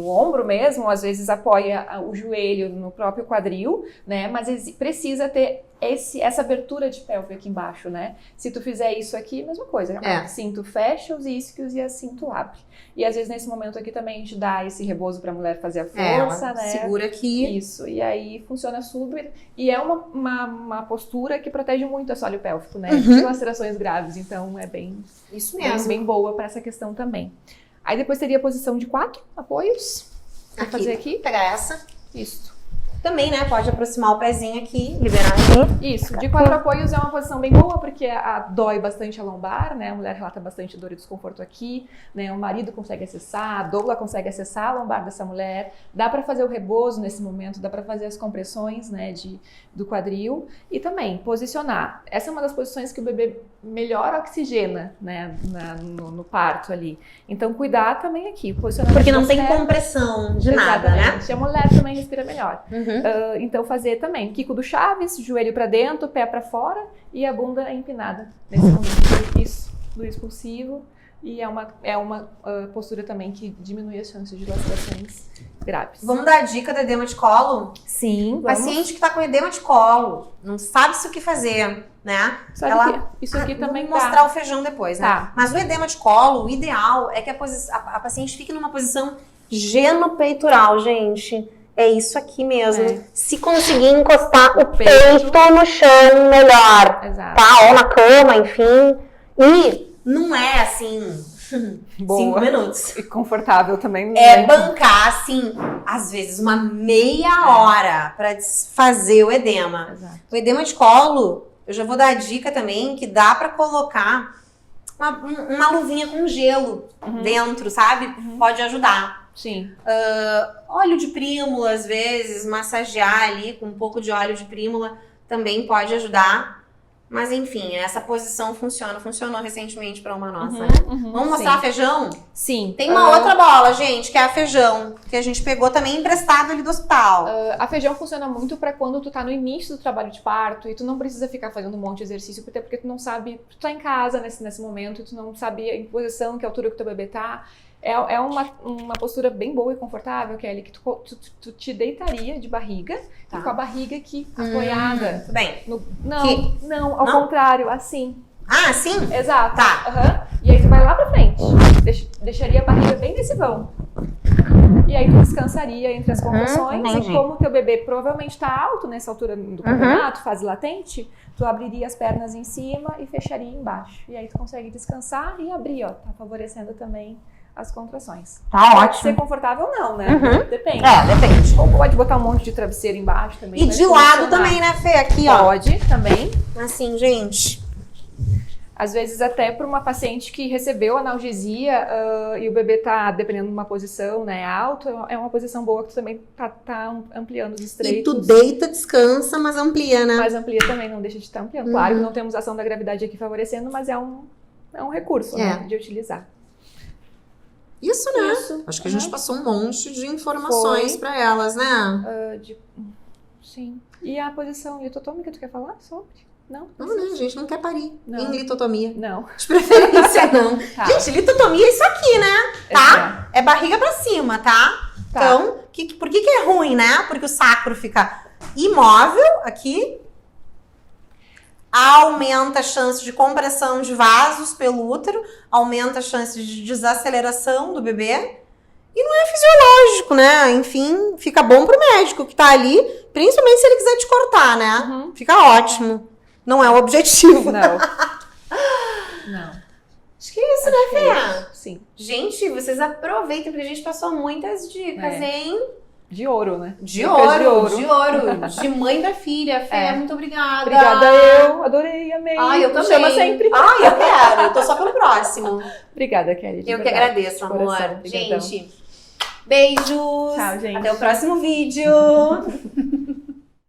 ombro mesmo, às vezes apoia o joelho no próprio quadril, né? Mas precisa ter essa abertura de pelve aqui embaixo, né? Se tu fizer isso aqui, mesma coisa. Assim, tu fecha os isquios e assim tu abre. E às vezes nesse momento aqui também a gente dá esse rebozo pra mulher fazer a força, né? Segura aqui. Isso, e aí funciona super. E é uma postura que protege muito o assoalho pélvico, né? De lacerações graves, então é isso mesmo. Bem boa pra essa questão também. Aí depois teria a posição de 4 apoios. Vou fazer aqui. Pegar essa. Isso. Também, né? Pode aproximar o pezinho aqui, liberar aqui. Isso. De 4 apoios é uma posição bem boa, porque dói bastante a lombar, né? A mulher relata bastante dor e desconforto aqui, né? O marido consegue acessar, a doula consegue acessar a lombar dessa mulher. Dá pra fazer o rebozo nesse momento, dá pra fazer as compressões, né? Do quadril. E também posicionar. Essa é uma das posições que o bebê melhor oxigena, né? No parto ali. Então, cuidar também aqui. Porque não tem compressão de nada, né? A mulher também respira melhor. Então fazer também Kiko do Chaves, joelho pra dentro, pé pra fora e a bunda empinada nesse momento. Isso, do expulsivo. E é uma postura também que diminui as chances de lacerações graves. Vamos dar a dica do edema de colo? Sim, vamos. Paciente que tá com edema de colo, não sabe o que fazer, né? Sabe que isso aqui também vou mostrar o feijão depois, né? Tá. Mas o edema de colo, o ideal é que a paciente fique numa posição genopeitoral, gente. É isso aqui mesmo. É. Se conseguir encostar o peito no chão, melhor. Exato. Tá? Ou na cama, enfim. E não é assim, Boa. 5 minutos. E confortável também. É bancar, assim, às vezes uma meia hora pra desfazer o edema. Exato. O edema de colo, eu já vou dar a dica também que dá pra colocar uma luvinha com gelo dentro, sabe? Pode ajudar. Sim. Óleo de prímula, às vezes, massagear ali com um pouco de óleo de prímula também pode ajudar. Mas enfim, essa posição funcionou recentemente pra uma nossa, né? Vamos mostrar a feijão? Sim. Tem uma outra bola, gente, que é a feijão, que a gente pegou também emprestado ali do hospital. A feijão funciona muito pra quando tu tá no início do trabalho de parto e tu não precisa ficar fazendo um monte de exercício, até porque tu não sabe, tu tá em casa nesse momento, tu não sabe em posição, que altura que o teu bebê tá. É uma postura bem boa e confortável, Kelly, que tu te deitaria de barriga e com a barriga aqui apoiada. Tudo bem. Não, ao contrário, assim. Ah, sim? Exato. Tá. E aí tu vai lá pra frente. Deixaria a barriga bem nesse vão. E aí tu descansaria entre as contrações. E como o teu bebê provavelmente tá alto nessa altura do campeonato, fase latente, tu abriria as pernas em cima e fecharia embaixo. E aí tu consegue descansar e abrir, ó. Tá favorecendo também as contrações. Tá Pode ótimo. ser confortável ou não, né? Depende. Depende. Ou pode botar um monte de travesseiro embaixo também. E de lado também, né, Fê? Aqui, ó. Pode também. Assim, gente. Às vezes até para uma paciente que recebeu analgesia e o bebê tá, dependendo de uma posição, né, alto, é uma posição boa que tu também tá ampliando os estreitos. E tu deita, descansa, mas amplia, né? Mas amplia também, não deixa de estar ampliando. Claro que não temos ação da gravidade aqui favorecendo, mas é um recurso, né, de utilizar. Isso, né? Isso. Acho que a gente passou um monte de informações para elas, né? Sim. E a posição litotômica, tu quer falar sobre? Não? Não, né? A gente não quer parir Não. em litotomia. Não. De preferência, não. Tá. Gente, litotomia é isso aqui, né? Tá? É barriga pra cima, tá? Então, por que é ruim, né? Porque o sacro fica imóvel aqui. Aumenta a chance de compressão de vasos pelo útero, aumenta a chance de desaceleração do bebê. E não é fisiológico, né? Enfim, fica bom pro médico que tá ali, principalmente se ele quiser te cortar, né? Fica ótimo. Não é o objetivo. Não. Acho que é isso, né, Fê? Sim. Gente, vocês aproveitem, porque a gente passou muitas dicas, hein? De ouro, né? De ouro. De mãe pra filha. Fê, muito obrigada. Obrigada eu. Adorei, amei. Ai, eu também. Chama sempre. Ai, eu quero. Eu tô só pelo próximo. Obrigada, Kelly. Eu que agradeço, amor. Coração, gente, beijos. Tchau, gente. Até o próximo vídeo.